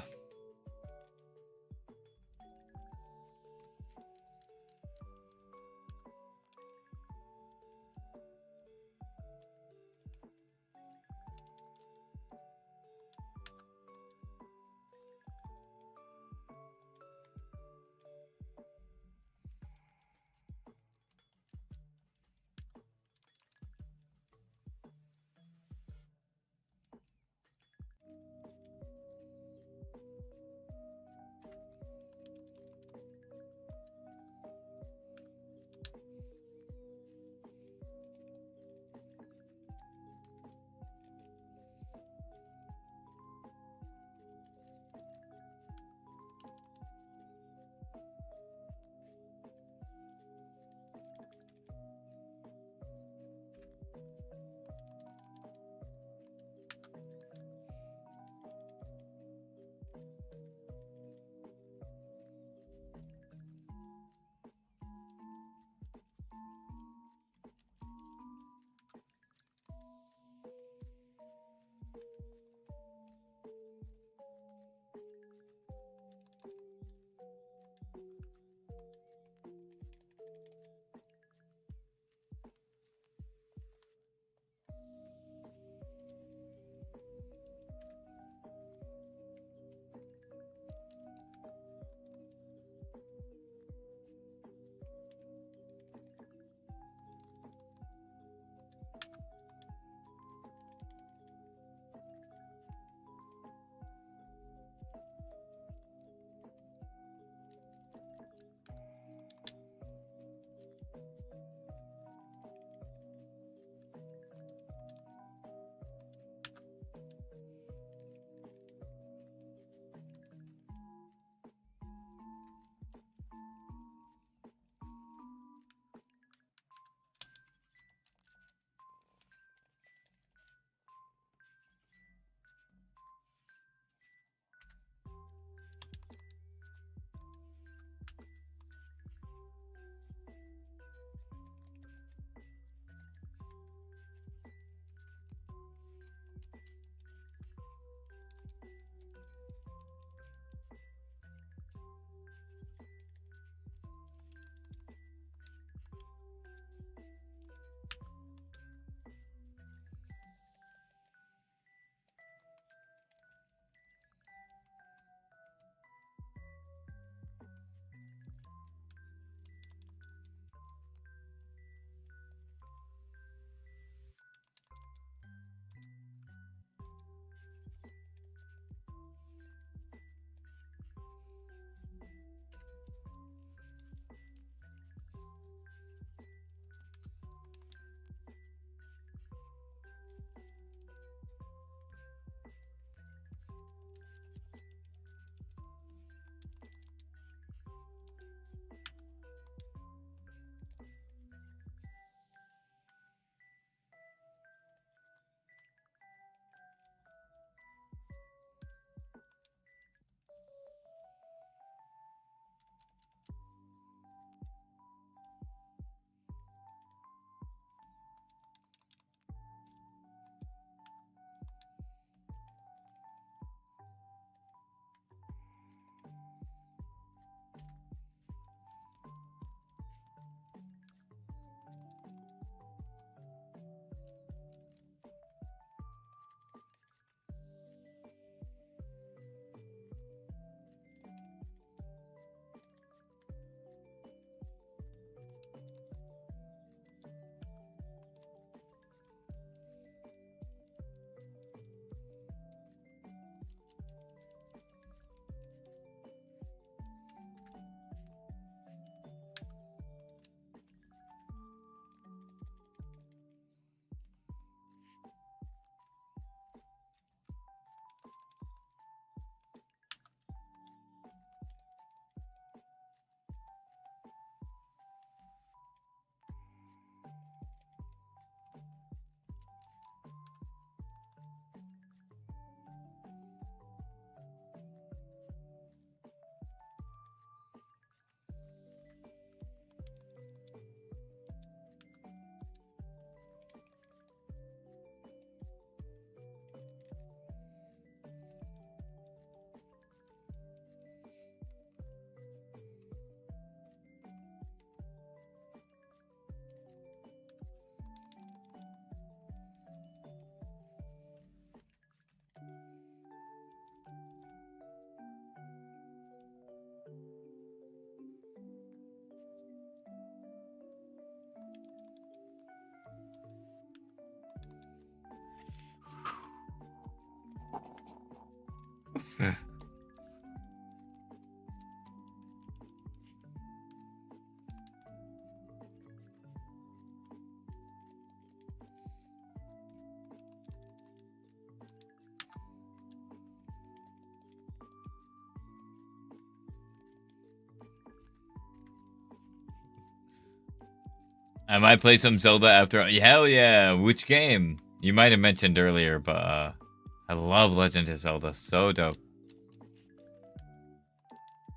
I might play some Zelda after. Hell yeah! Which game? You might have mentioned earlier, but I love Legend of Zelda. So dope.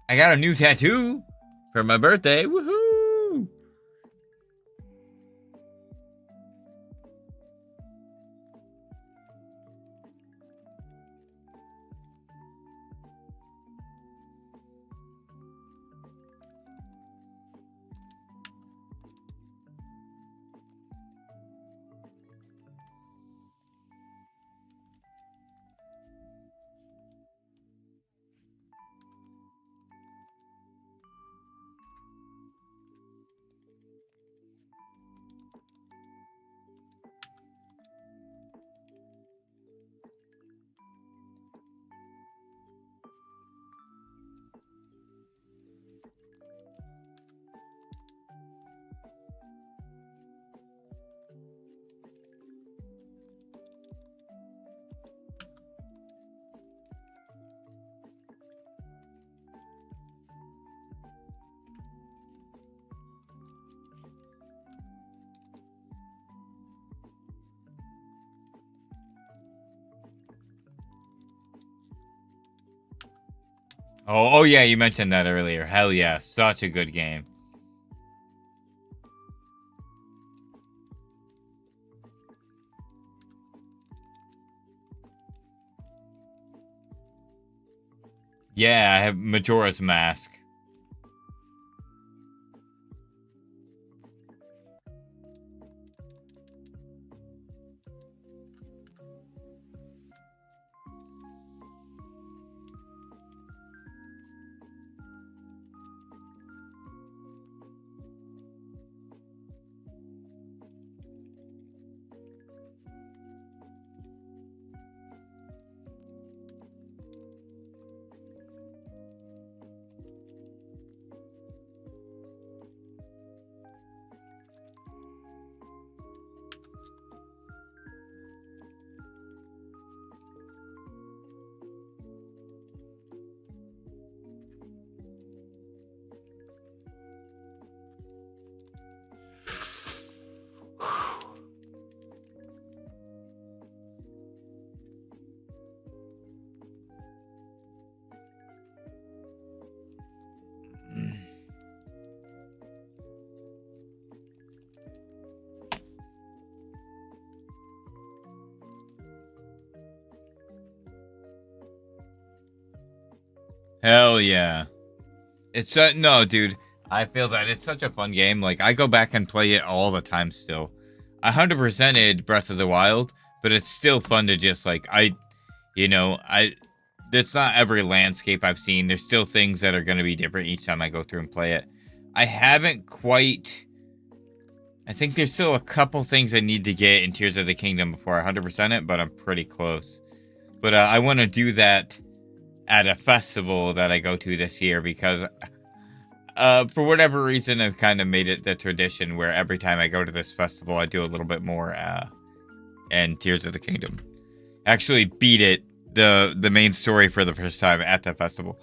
I got a new tattoo for my birthday. Woohoo! Oh yeah, you mentioned that earlier. Hell yeah, such a good game. Yeah, I have Majora's Mask. Hell yeah. It's no, dude. I feel that it's such a fun game. Like I go back and play it all the time still. I 100%ed Breath of the Wild, but it's still fun to just like I it's not every landscape I've seen. There's still things that are going to be different each time I go through and play it. I haven't quite I think there's still a couple things I need to get in Tears of the Kingdom before I 100% it, but I'm pretty close. But I want to do that at a festival that I go to this year because for whatever reason I've kind of made it the tradition where every time I go to this festival I do a little bit more and Tears of the Kingdom. Actually beat it the main story for the first time at the festival.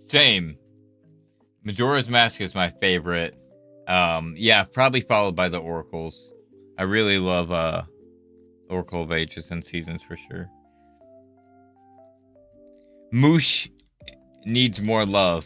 Same. Majora's Mask is my favorite. Yeah, probably followed by the Oracles. I really love Oracle of Ages and Seasons for sure. Moosh needs more love.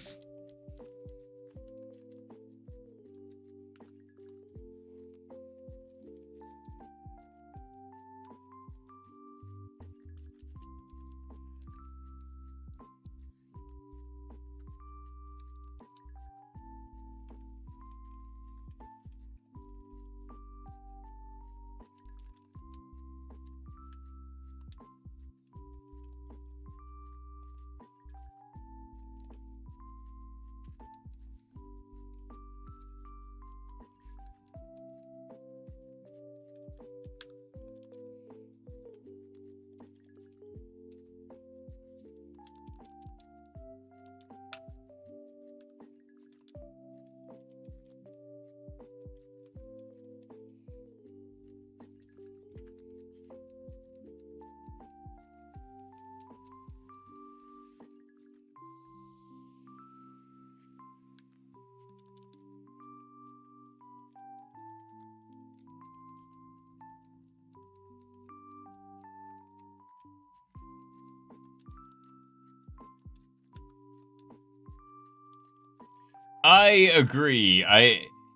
I agree.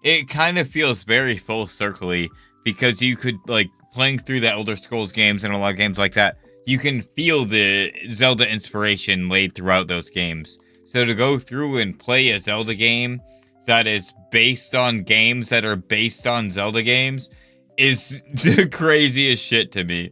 It kind of feels very full circle-y because you could, like, playing through the Elder Scrolls games and a lot of games like that, you can feel the Zelda inspiration laid throughout those games. So to go through and play a Zelda game that is based on games that are based on Zelda games is the craziest shit to me.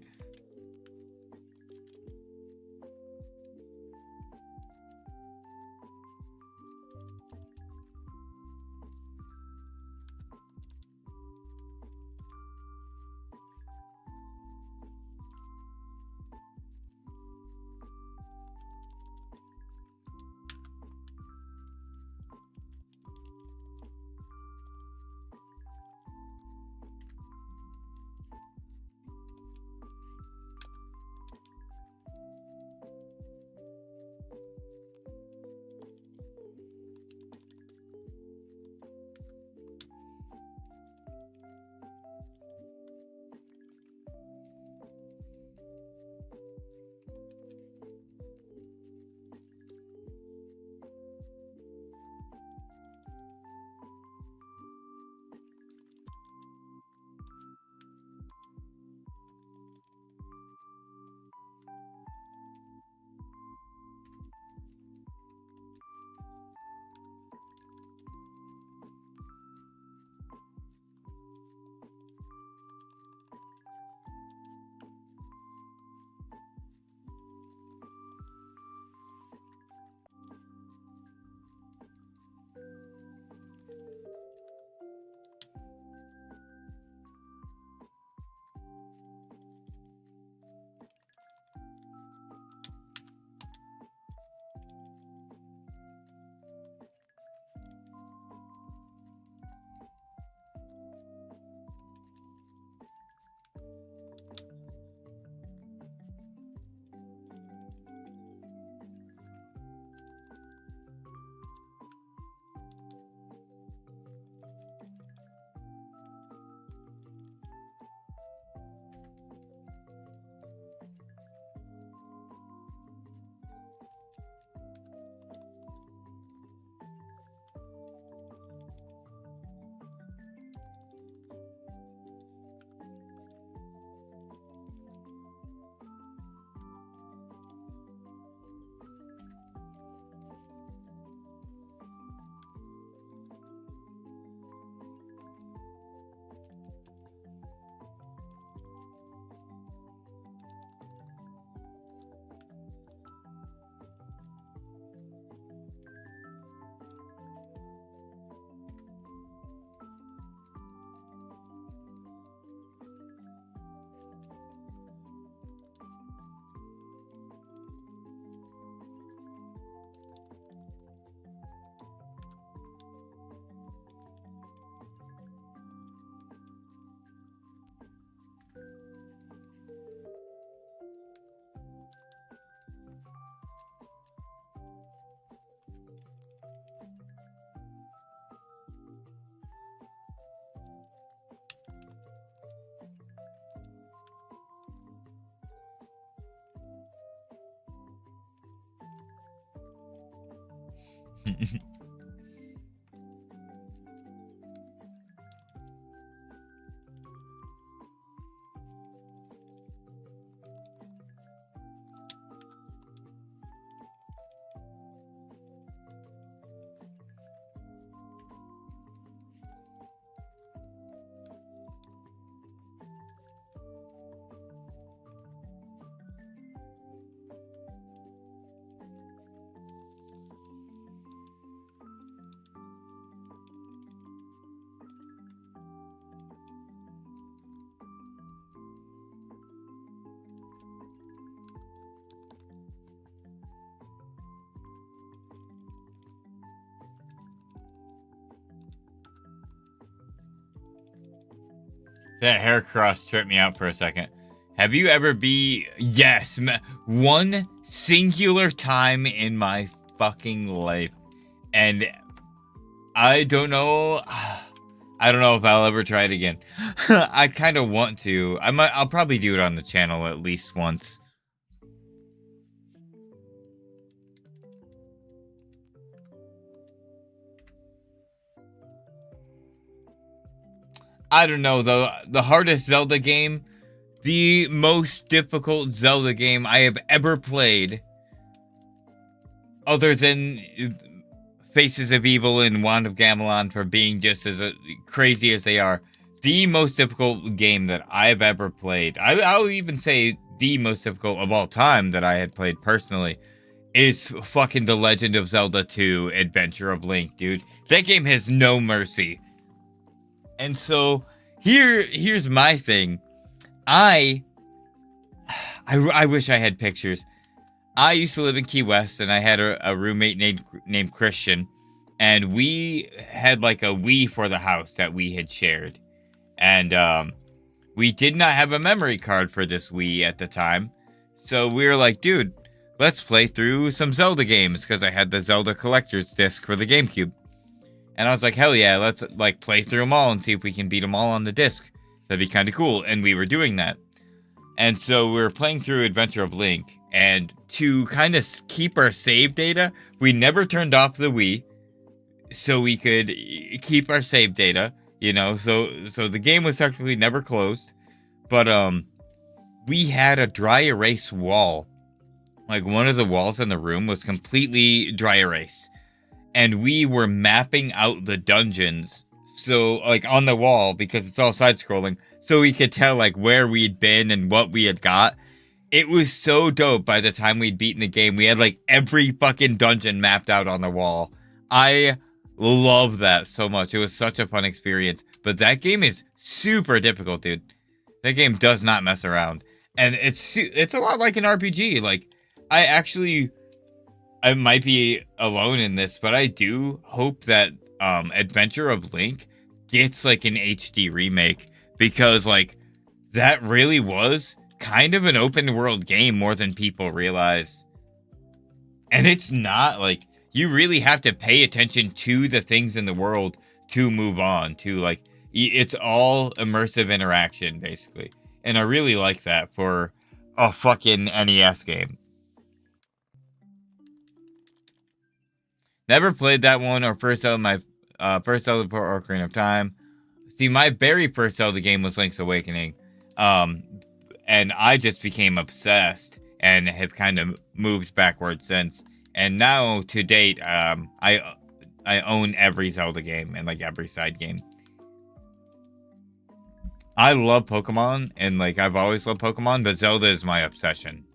That hair cross tripped me out for a second. Have you ever yes, one singular time in my fucking life, and I don't know. I don't know if I'll ever try it again. I kind of want to. I'll probably do it on the channel at least once. I don't know, the hardest Zelda game, the most difficult Zelda game I have ever played, other than Faces of Evil and Wand of Gamelon for being just as crazy as they are. The most difficult game that I've ever played, I'll even say the most difficult of all time that I had played personally, is fucking The Legend of Zelda 2 Adventure of Link, dude. That game has no mercy. And so here's my thing. I wish I had pictures. I used to live in Key West, and I had a roommate named Christian, and we had like a Wii for the house that we had shared, and we did not have a memory card for this Wii at the time, so we were like, dude, let's play through some Zelda games, because I had the Zelda Collector's Disc for the GameCube, and I was like, hell yeah, let's like play through them all and see if we can beat them all on the disc. That'd be kind of cool, and we were doing that. And so we were playing through Adventure of Link, and to kind of keep our save data, we never turned off the Wii, so we could keep our save data, you know, so the game was technically never closed, but we had a dry erase wall. Like, one of the walls in the room was completely dry erase, and we were mapping out the dungeons, so, like, on the wall, because it's all side-scrolling, so we could tell, like, where we'd been and what we had got. It was so dope. By the time we'd beaten the game, we had, like, every fucking dungeon mapped out on the wall. I love that so much. It was such a fun experience. But that game is super difficult, dude. That game does not mess around. And it's a lot like an RPG. Like, I might be alone in this, but I do hope that Adventure of Link gets, like, an HD remake. Because, like, that really was kind of an open world game more than people realize. And it's not, like, you really have to pay attention to the things in the world to move on, to, like, it's all immersive interaction, basically. And I really like that for a fucking NES game. Never played that one or first Zelda, my first Zelda for Ocarina of Time. See, my very first Zelda game was Link's Awakening, and I just became obsessed and have kind of moved backwards since. And now, to date, I own every Zelda game and, like, every side game. I love Pokemon, and, like, I've always loved Pokemon, but Zelda is my obsession.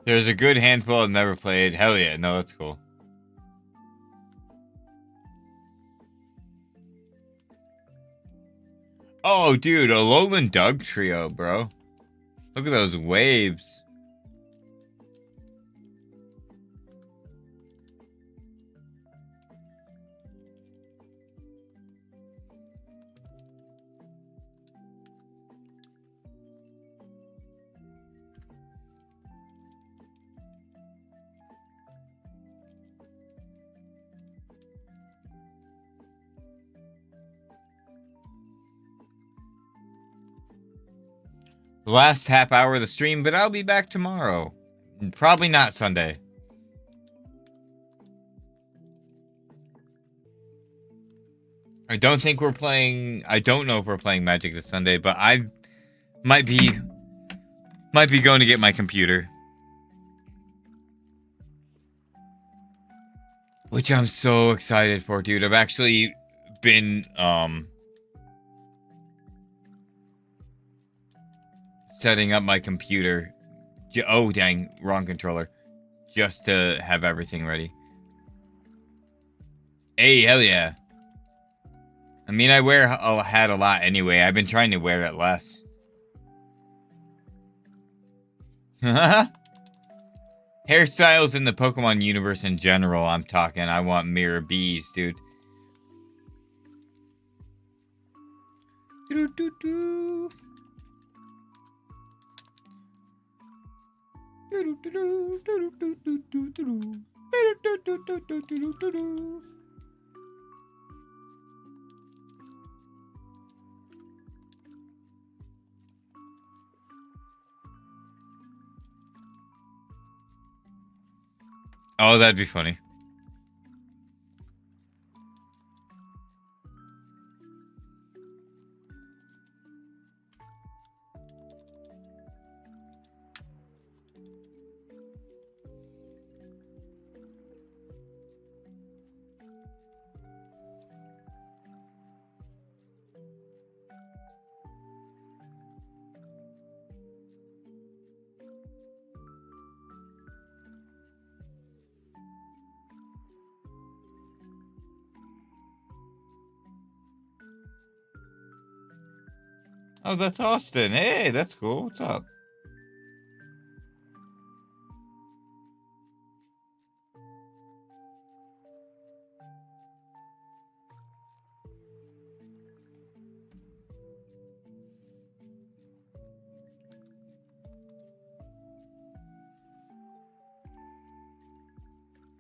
There's a good handful I've never played. Hell yeah, no, that's cool. Oh, dude, a Alolan Doug trio, bro. Look at those waves. The last half hour of the stream, but I'll be back tomorrow. Probably not Sunday. I don't think we're playing. I don't know if we're playing Magic this Sunday, but I might be going to get my computer, which I'm so excited for, dude. I've actually been setting up my computer. Oh dang, wrong controller. Just to have everything ready. Hey, hell yeah. I mean, I wear a hat a lot anyway. I've been trying to wear it less. Hairstyles in the Pokemon universe in general, I'm talking. I want mirror bees, dude. Oh, that'd be funny. Oh, that's Austin. Hey, that's cool. What's up?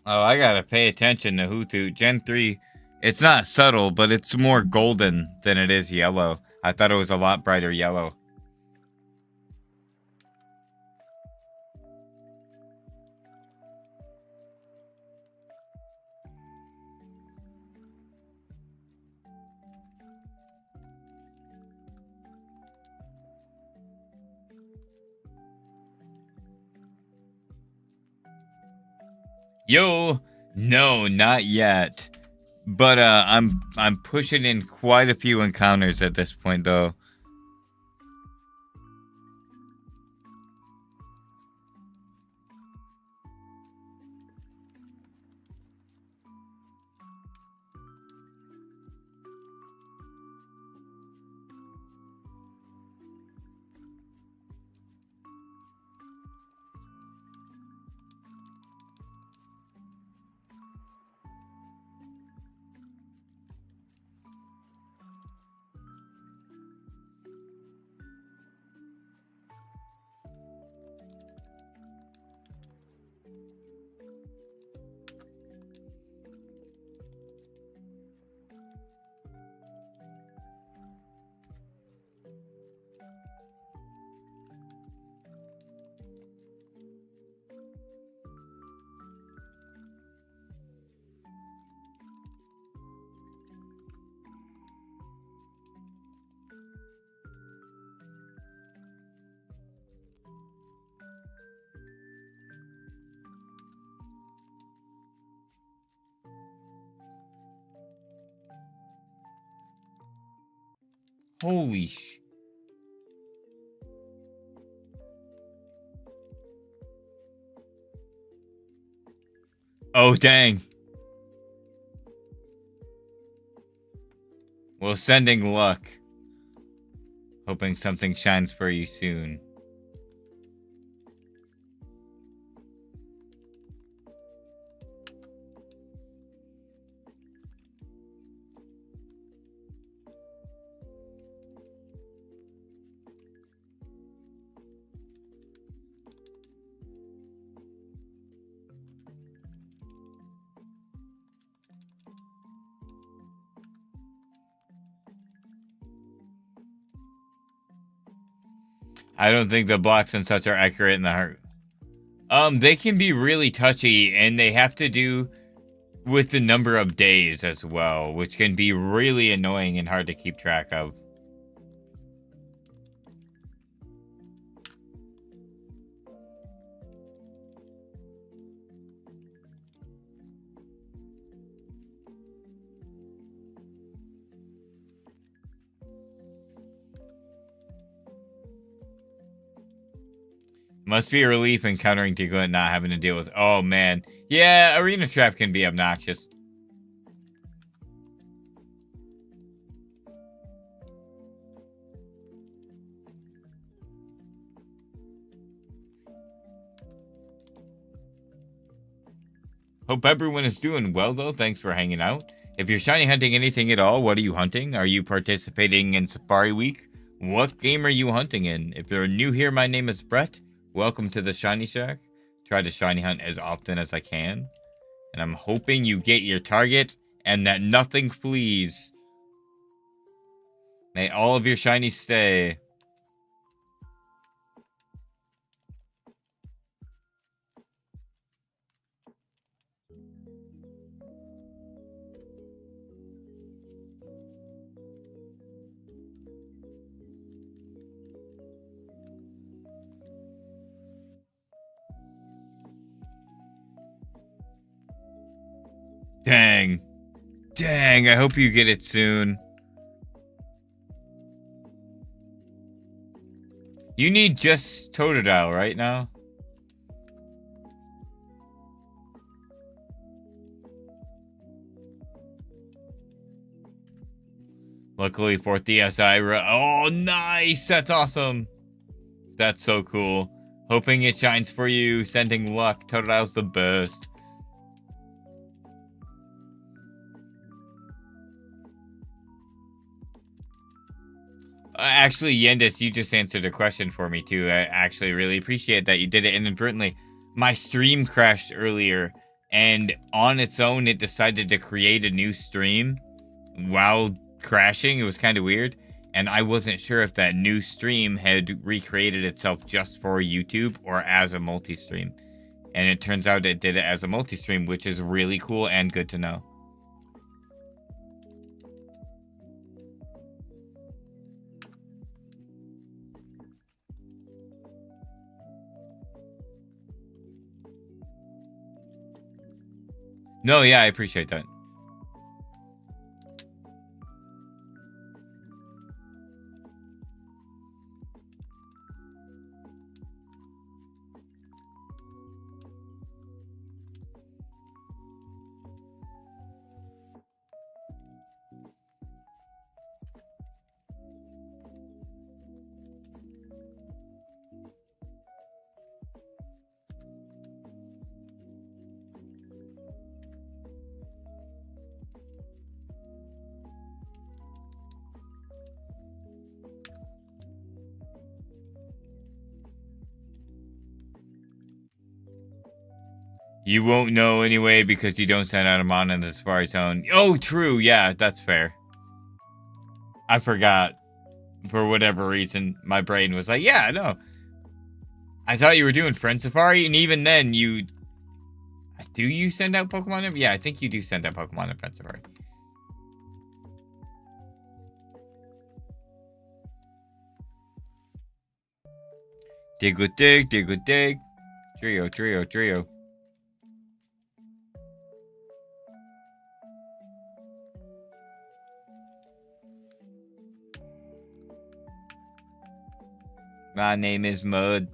Oh, I gotta pay attention to Hoothoot. Gen 3, it's not subtle, but it's more golden than it is yellow. I thought it was a lot brighter yellow. Yo, no, not yet. But I'm pushing in quite a few encounters at this point though. Holy sh... Oh, dang. Well, sending luck. Hoping something shines for you soon. I don't think the blocks and such are accurate in the heart. They can be really touchy, and they have to do with the number of days as well, which can be really annoying and hard to keep track of. Must be a relief encountering Diglett not having to deal with. Oh man. Yeah, Arena Trap can be obnoxious. Hope everyone is doing well though. Thanks for hanging out. If you're shiny hunting anything at all, what are you hunting? Are you participating in Safari Week? What game are you hunting in? If you're new here, my name is Brett. Welcome to the Shiny Shack. Try to shiny hunt as often as I can. And I'm hoping you get your target and that nothing flees. May all of your shinies stay. Dang. Dang, I hope you get it soon. You need just Totodile right now? Luckily for DSI. Oh, nice! That's awesome. That's so cool. Hoping it shines for you. Sending luck. Totodile's the best. Actually, Yendis, you just answered a question for me, too. I actually really appreciate that you did it inadvertently. My stream crashed earlier, and on its own, it decided to create a new stream while crashing. It was kind of weird, and I wasn't sure if that new stream had recreated itself just for YouTube or as a multi-stream. And it turns out it did it as a multi-stream, which is really cool and good to know. No, yeah, I appreciate that. You won't know anyway because you don't send out a mon in the Safari Zone. Oh, true. Yeah, that's fair. I forgot. For whatever reason, my brain was like, yeah, no. I thought you were doing Friend Safari, and even then, you... Do you send out Pokemon? Yeah, I think you do send out Pokemon in Friend Safari. Diglett dig, Diglett dig. Trio, trio, trio. My name is Mud.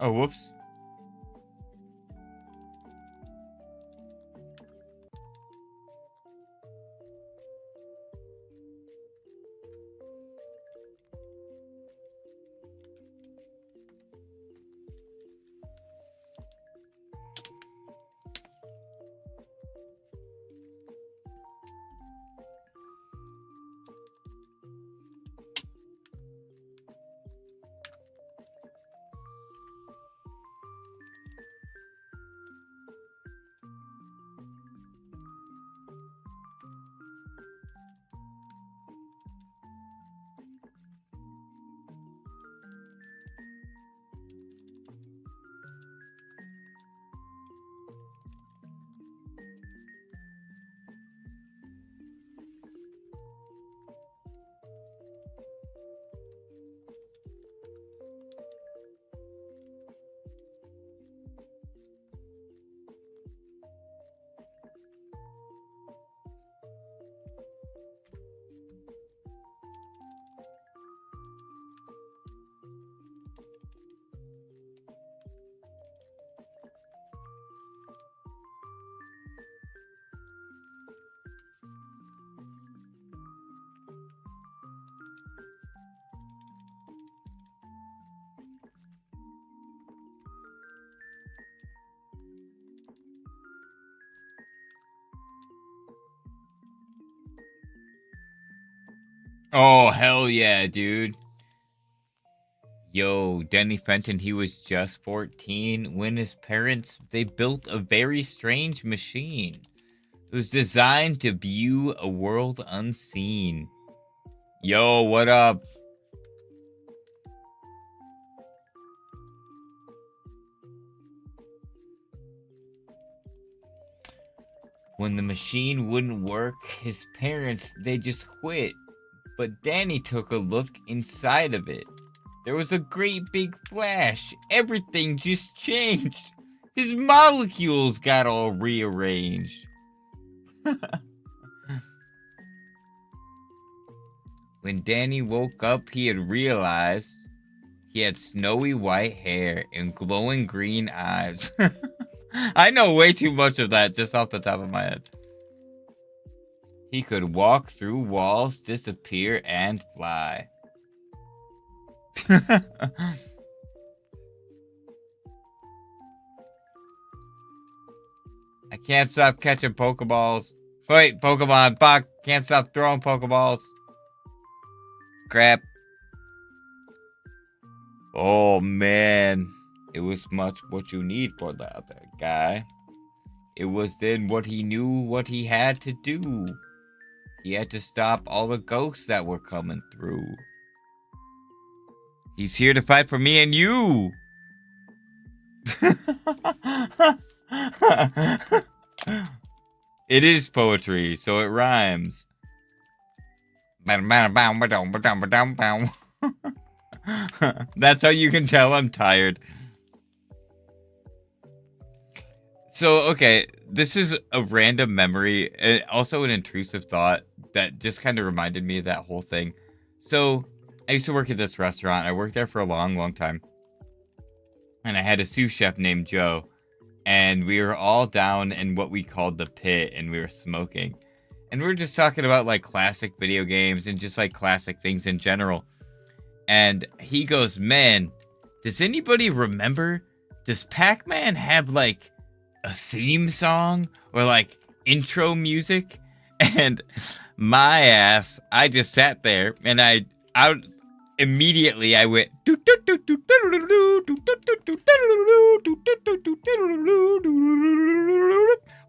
Oh, whoops. Oh, hell yeah, dude. Yo, Danny Fenton, he was just 14 when his parents, they built a very strange machine. It was designed to view a world unseen. Yo, what up? When the machine wouldn't work, his parents, they just quit. But Danny took a look inside of it. There was a great big flash. Everything just changed. His molecules got all rearranged. When Danny woke up, he had realized he had snowy white hair and glowing green eyes. I know way too much of that just off the top of my head. He could walk through walls, disappear, and fly. I can't stop catching Pokeballs. Wait, Pokemon, fuck. Can't stop throwing Pokeballs. Crap. Oh, man. It was much what you need for the other guy. It was then what he knew what he had to do. He had to stop all the ghosts that were coming through. He's here to fight for me and you. It is poetry, so it rhymes. That's how you can tell I'm tired. So, okay, this is a random memory and also an intrusive thought that just kind of reminded me of that whole thing. So, I used to work at this restaurant. I worked there for a long, long time. And I had a sous chef named Joe. And we were all down in what we called the pit, and we were smoking. And we were just talking about, like, classic video games and just, like, classic things in general. And he goes, man, does anybody remember, does Pac-Man have, like, a theme song or, like, intro music? And my ass, I just sat there, and I immediately I went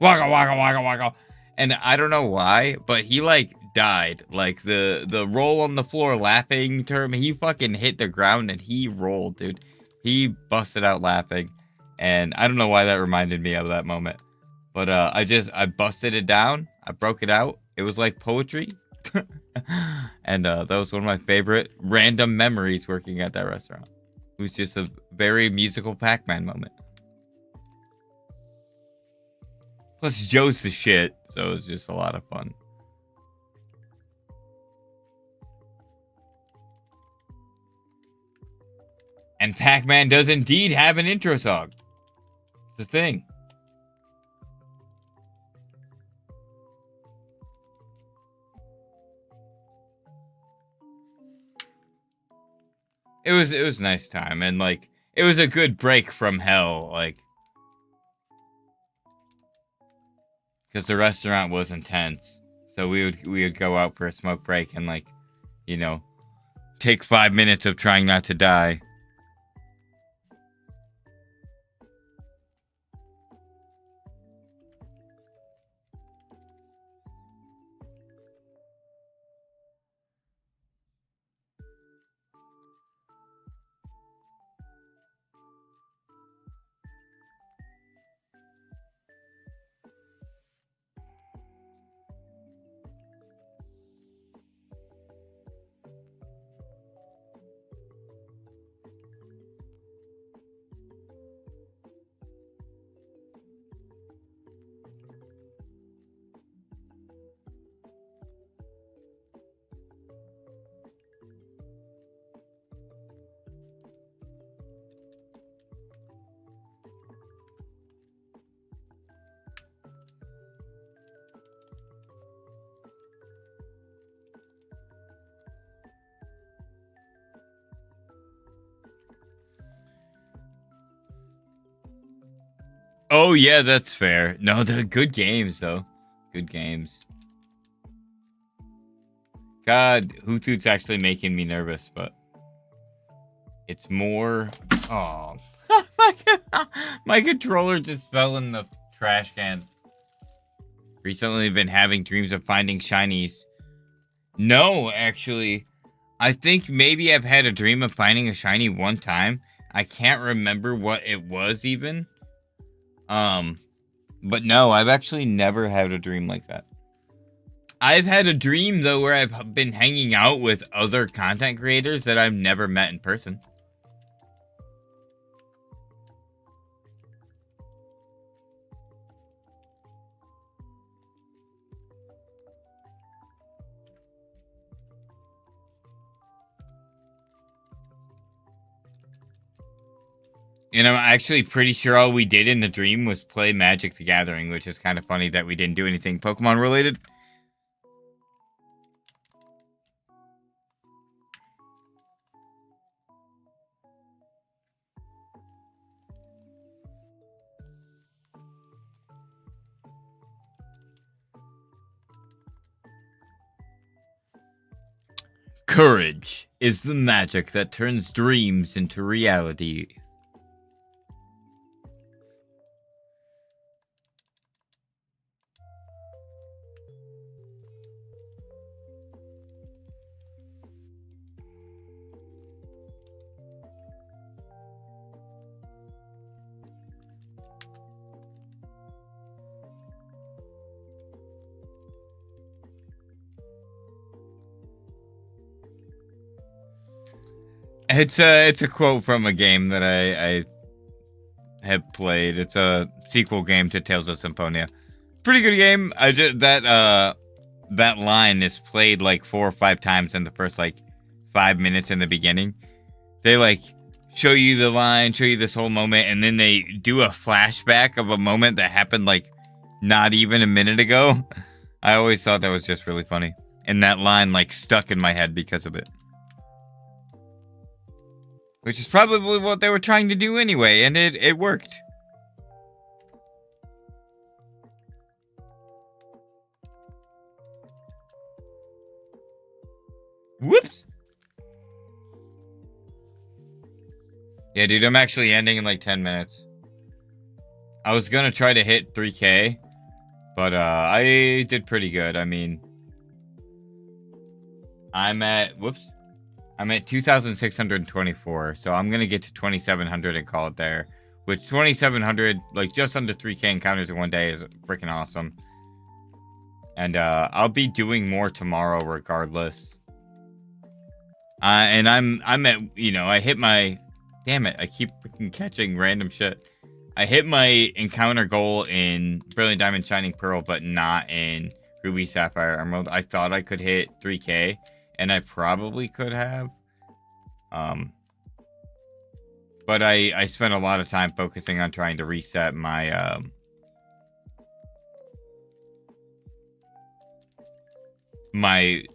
waka waka waka waka, and I don't know why, but he like died. Like the roll on the floor laughing term, he fucking hit the ground and he rolled, dude. He busted out laughing, and I don't know why that reminded me of that moment, but I busted it down, I broke it out. It was like poetry. And that was one of my favorite random memories working at that restaurant. It was just a very musical Pac-Man moment. Plus, Joe's the shit, so it was just a lot of fun. And And Pac-Man does indeed have an intro song. It's a thing. It was a nice time, and like it was a good break from hell, like because the restaurant was intense. So we would go out for a smoke break and like, you know, take 5 minutes of trying not to die. Oh yeah, that's fair. No, they're good games though. Good games. God, Hoothoot's actually making me nervous, but it's more. Oh, my controller just fell in the trash can. Recently been having dreams of finding shinies. No, actually, I think maybe I've had a dream of finding a shiny one time. I can't remember what it was even. But no, I've actually never had a dream like that. I've had a dream though where I've been hanging out with other content creators that I've never met in person. And I'm actually pretty sure all we did in the dream was play Magic the Gathering, which is kind of funny that we didn't do anything Pokemon related. Courage is the magic that turns dreams into reality. It's a quote from a game that I have played. It's a sequel game to Tales of Symphonia. Pretty good game. I just that line is played like 4 or 5 times in the first like 5 minutes in the beginning. They like show you the line, show you this whole moment, and then they do a flashback of a moment that happened like not even a minute ago. I always thought that was just really funny. And that line like stuck in my head because of it. Which is probably what they were trying to do anyway, and it worked. Whoops. Yeah, dude, I'm actually ending in like 10 minutes. I was gonna try to hit 3K, but I did pretty good. I mean, I'm at 2,624, so I'm gonna get to 2,700 and call it there. Which 2,700, like just under 3K encounters in one day, is freaking awesome. And I'll be doing more tomorrow, regardless. And I'm at, you know, I hit my, damn it, I keep freaking catching random shit. I hit my encounter goal in Brilliant Diamond Shining Pearl, but not in Ruby Sapphire Emerald. I thought I could hit 3K. And I probably could have. But I spent a lot of time focusing on trying to reset my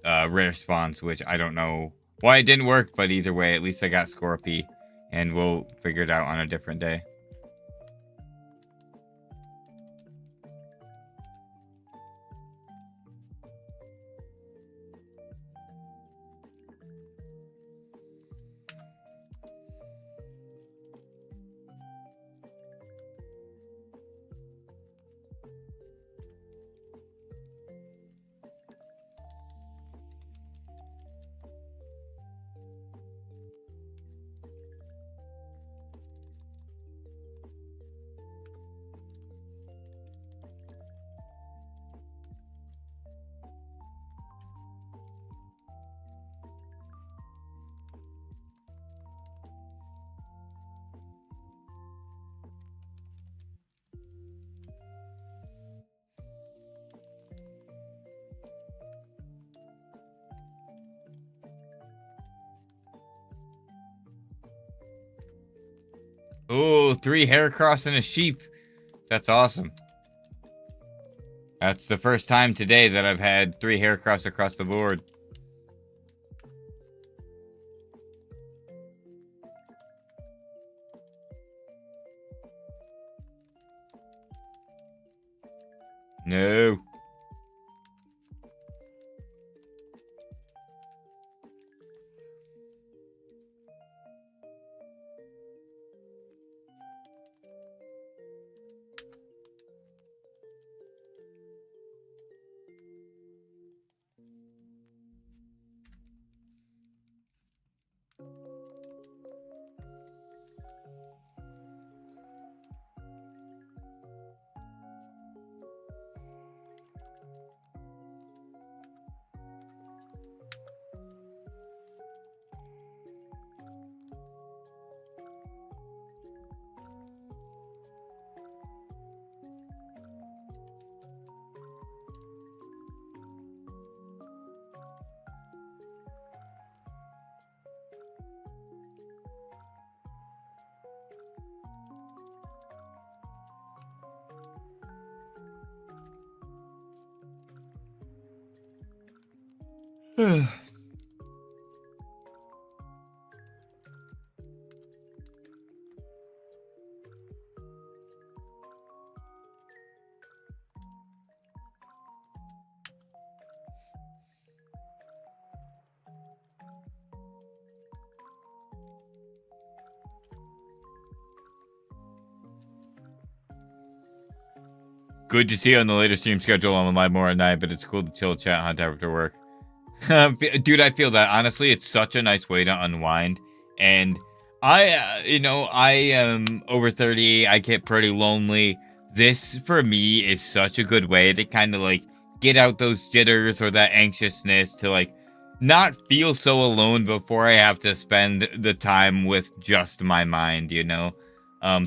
rare spawns, which I don't know why it didn't work, but either way, at least I got Scorpy, and we'll figure it out on a different day. Oh, 3 Heracross and a sheep. That's awesome. That's the first time today that I've had 3 Heracross across the board. No. Good to see you on the later stream schedule. I'm live more at night, but it's cool to chill, chat, hunt after work. Dude, I feel that. Honestly, it's such a nice way to unwind. And I am over 30. I get pretty lonely. This, for me, is such a good way to kind of, like, get out those jitters or that anxiousness to, like, not feel so alone before I have to spend the time with just my mind, you know?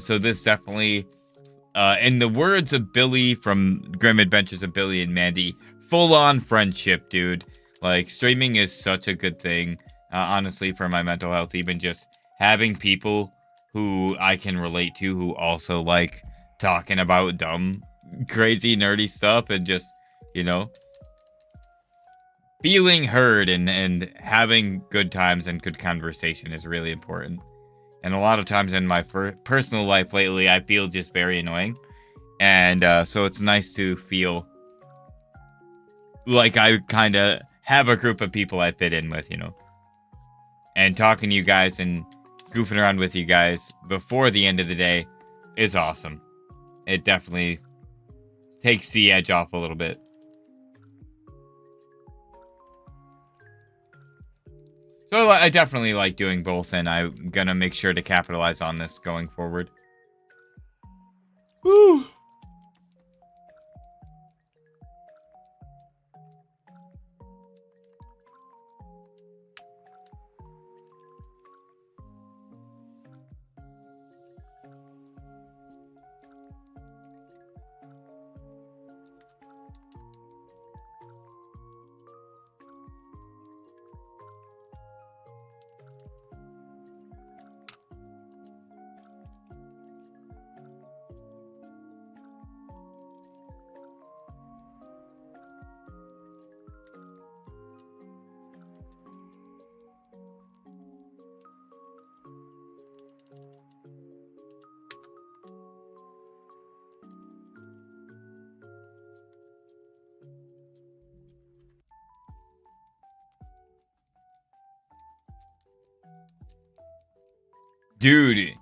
So this definitely... in the words of Billy from Grim Adventures of Billy and Mandy, full-on friendship, dude. Like, streaming is such a good thing, honestly, for my mental health. Even just having people who I can relate to who also like talking about dumb, crazy, nerdy stuff and just, you know, feeling heard and having good times and good conversation is really important. And a lot of times in my personal life lately, I feel just very annoying. And so it's nice to feel like I kind of have a group of people I fit in with, you know. And talking to you guys and goofing around with you guys before the end of the day is awesome. It definitely takes the edge off a little bit. So I definitely like doing both, and I'm gonna make sure to capitalize on this going forward. Woo! Dude,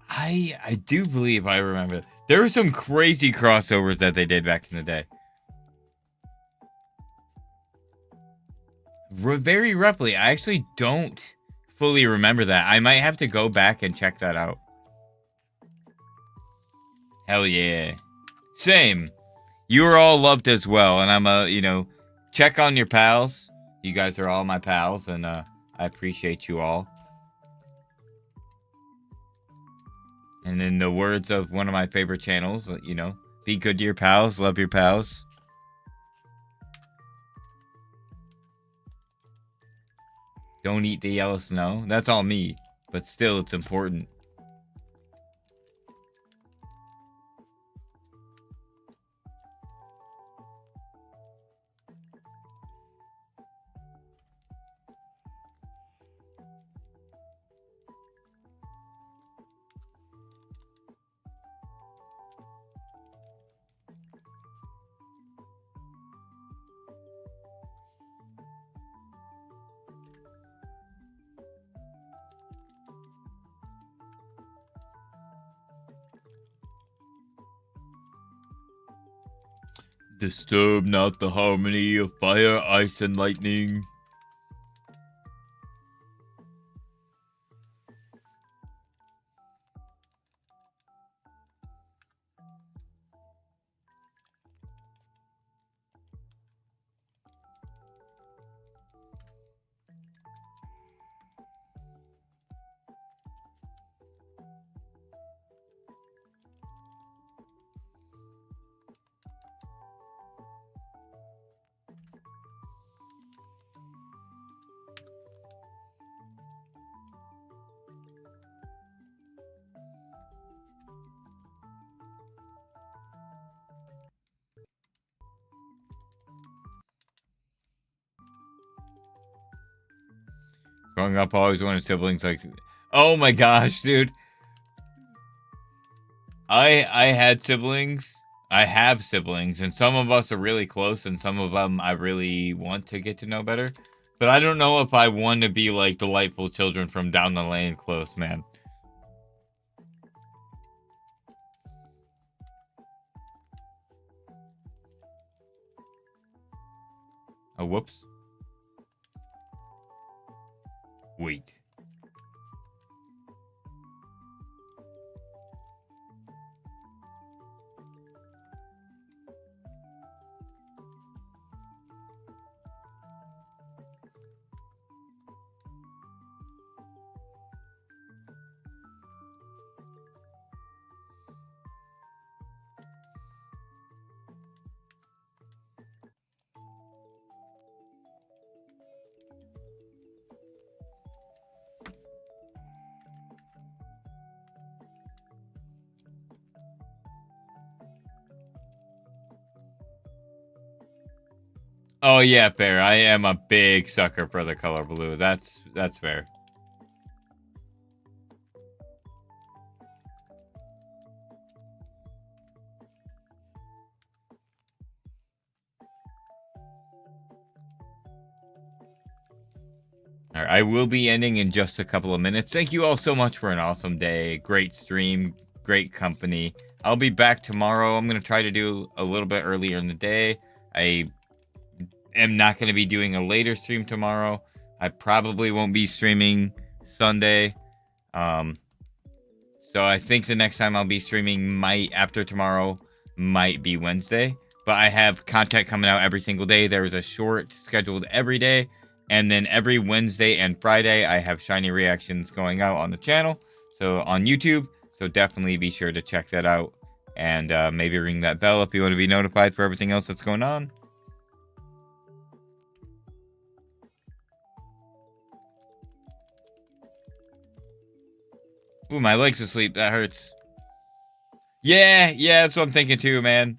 I do believe I remember. There were some crazy crossovers that they did back in the day. Very roughly, I actually don't fully remember that. I might have to go back and check that out. Hell yeah. Same. You are all loved as well, and I'm check on your pals. You guys are all my pals, and I appreciate you all. And in the words of one of my favorite channels, be good to your pals, love your pals. Don't eat the yellow snow. That's all me, but still, it's important. Disturb not the harmony of fire, ice, and lightning. Growing up, I always wanted siblings like... Oh my gosh, dude. I had siblings. I have siblings, and some of us are really close, and some of them I really want to get to know better. But I don't know if I want to be like delightful children from down the lane close, man. Oh, whoops. Wait. Oh yeah, fair. I am a big sucker for the color blue. That's fair. All right, I will be ending in just a couple of minutes. Thank you all so much for an awesome day. Great stream, great company. I'll be back tomorrow. I'm going to try to do a little bit earlier in the day. I am not going to be doing a later stream tomorrow. I probably won't be streaming Sunday. So I think the next time I'll be streaming after tomorrow might be Wednesday. But I have content coming out every single day. There's a short scheduled every day. And then every Wednesday and Friday, I have shiny reactions going out on the channel. So on YouTube. So definitely be sure to check that out. And maybe ring that bell if you want to be notified for everything else that's going on. Ooh, my leg's asleep. That hurts. Yeah, that's what I'm thinking too, man.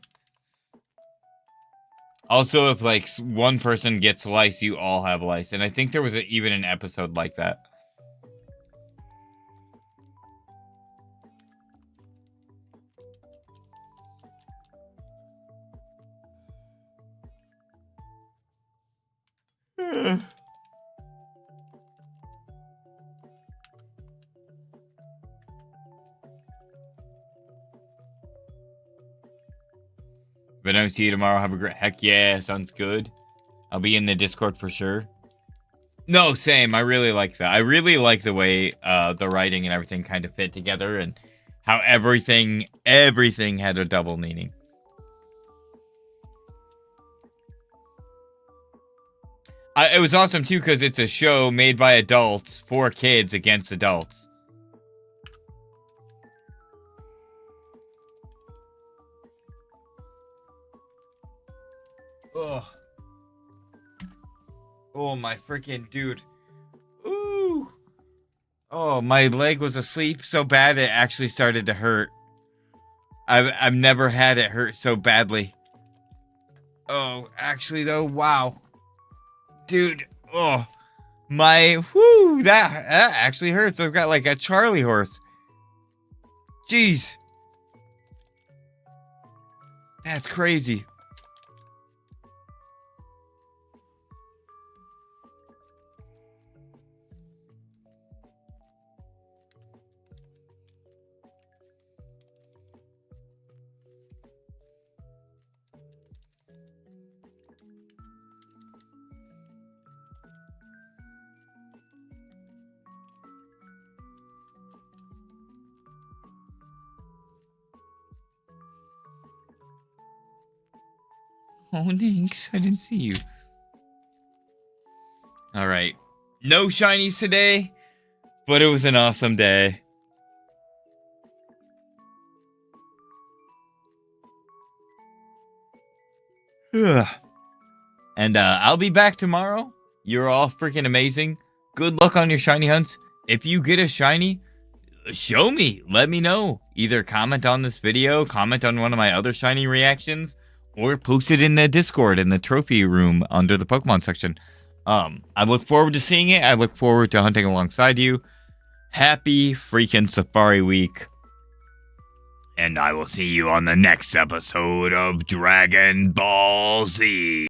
Also, if like one person gets lice, you all have lice. And I think there was even an episode like that. don't see you tomorrow, have a great... Heck yeah, sounds good. I'll be in the Discord for sure. No, same. I really like that. I really like the way the writing and everything kind of fit together and how everything had a double meaning. It was awesome, too, because it's a show made by adults for kids against adults. Ugh. Oh, my freaking dude. Ooh. Oh, my leg was asleep so bad it actually started to hurt. I've never had it hurt so badly. Oh, actually, though, wow. Dude, oh, that actually hurts. I've got like a Charlie horse. Jeez. That's crazy. Oh, Ninx, I didn't see you. Alright. No shinies today, but it was an awesome day. And I'll be back tomorrow. You're all freaking amazing. Good luck on your shiny hunts. If you get a shiny, show me. Let me know. Either comment on this video, comment on one of my other shiny reactions, or post it in the Discord in the trophy room under the Pokemon section. I look forward to seeing it. I look forward to hunting alongside you. Happy freaking Safari Week. And I will see you on the next episode of Dragon Ball Z.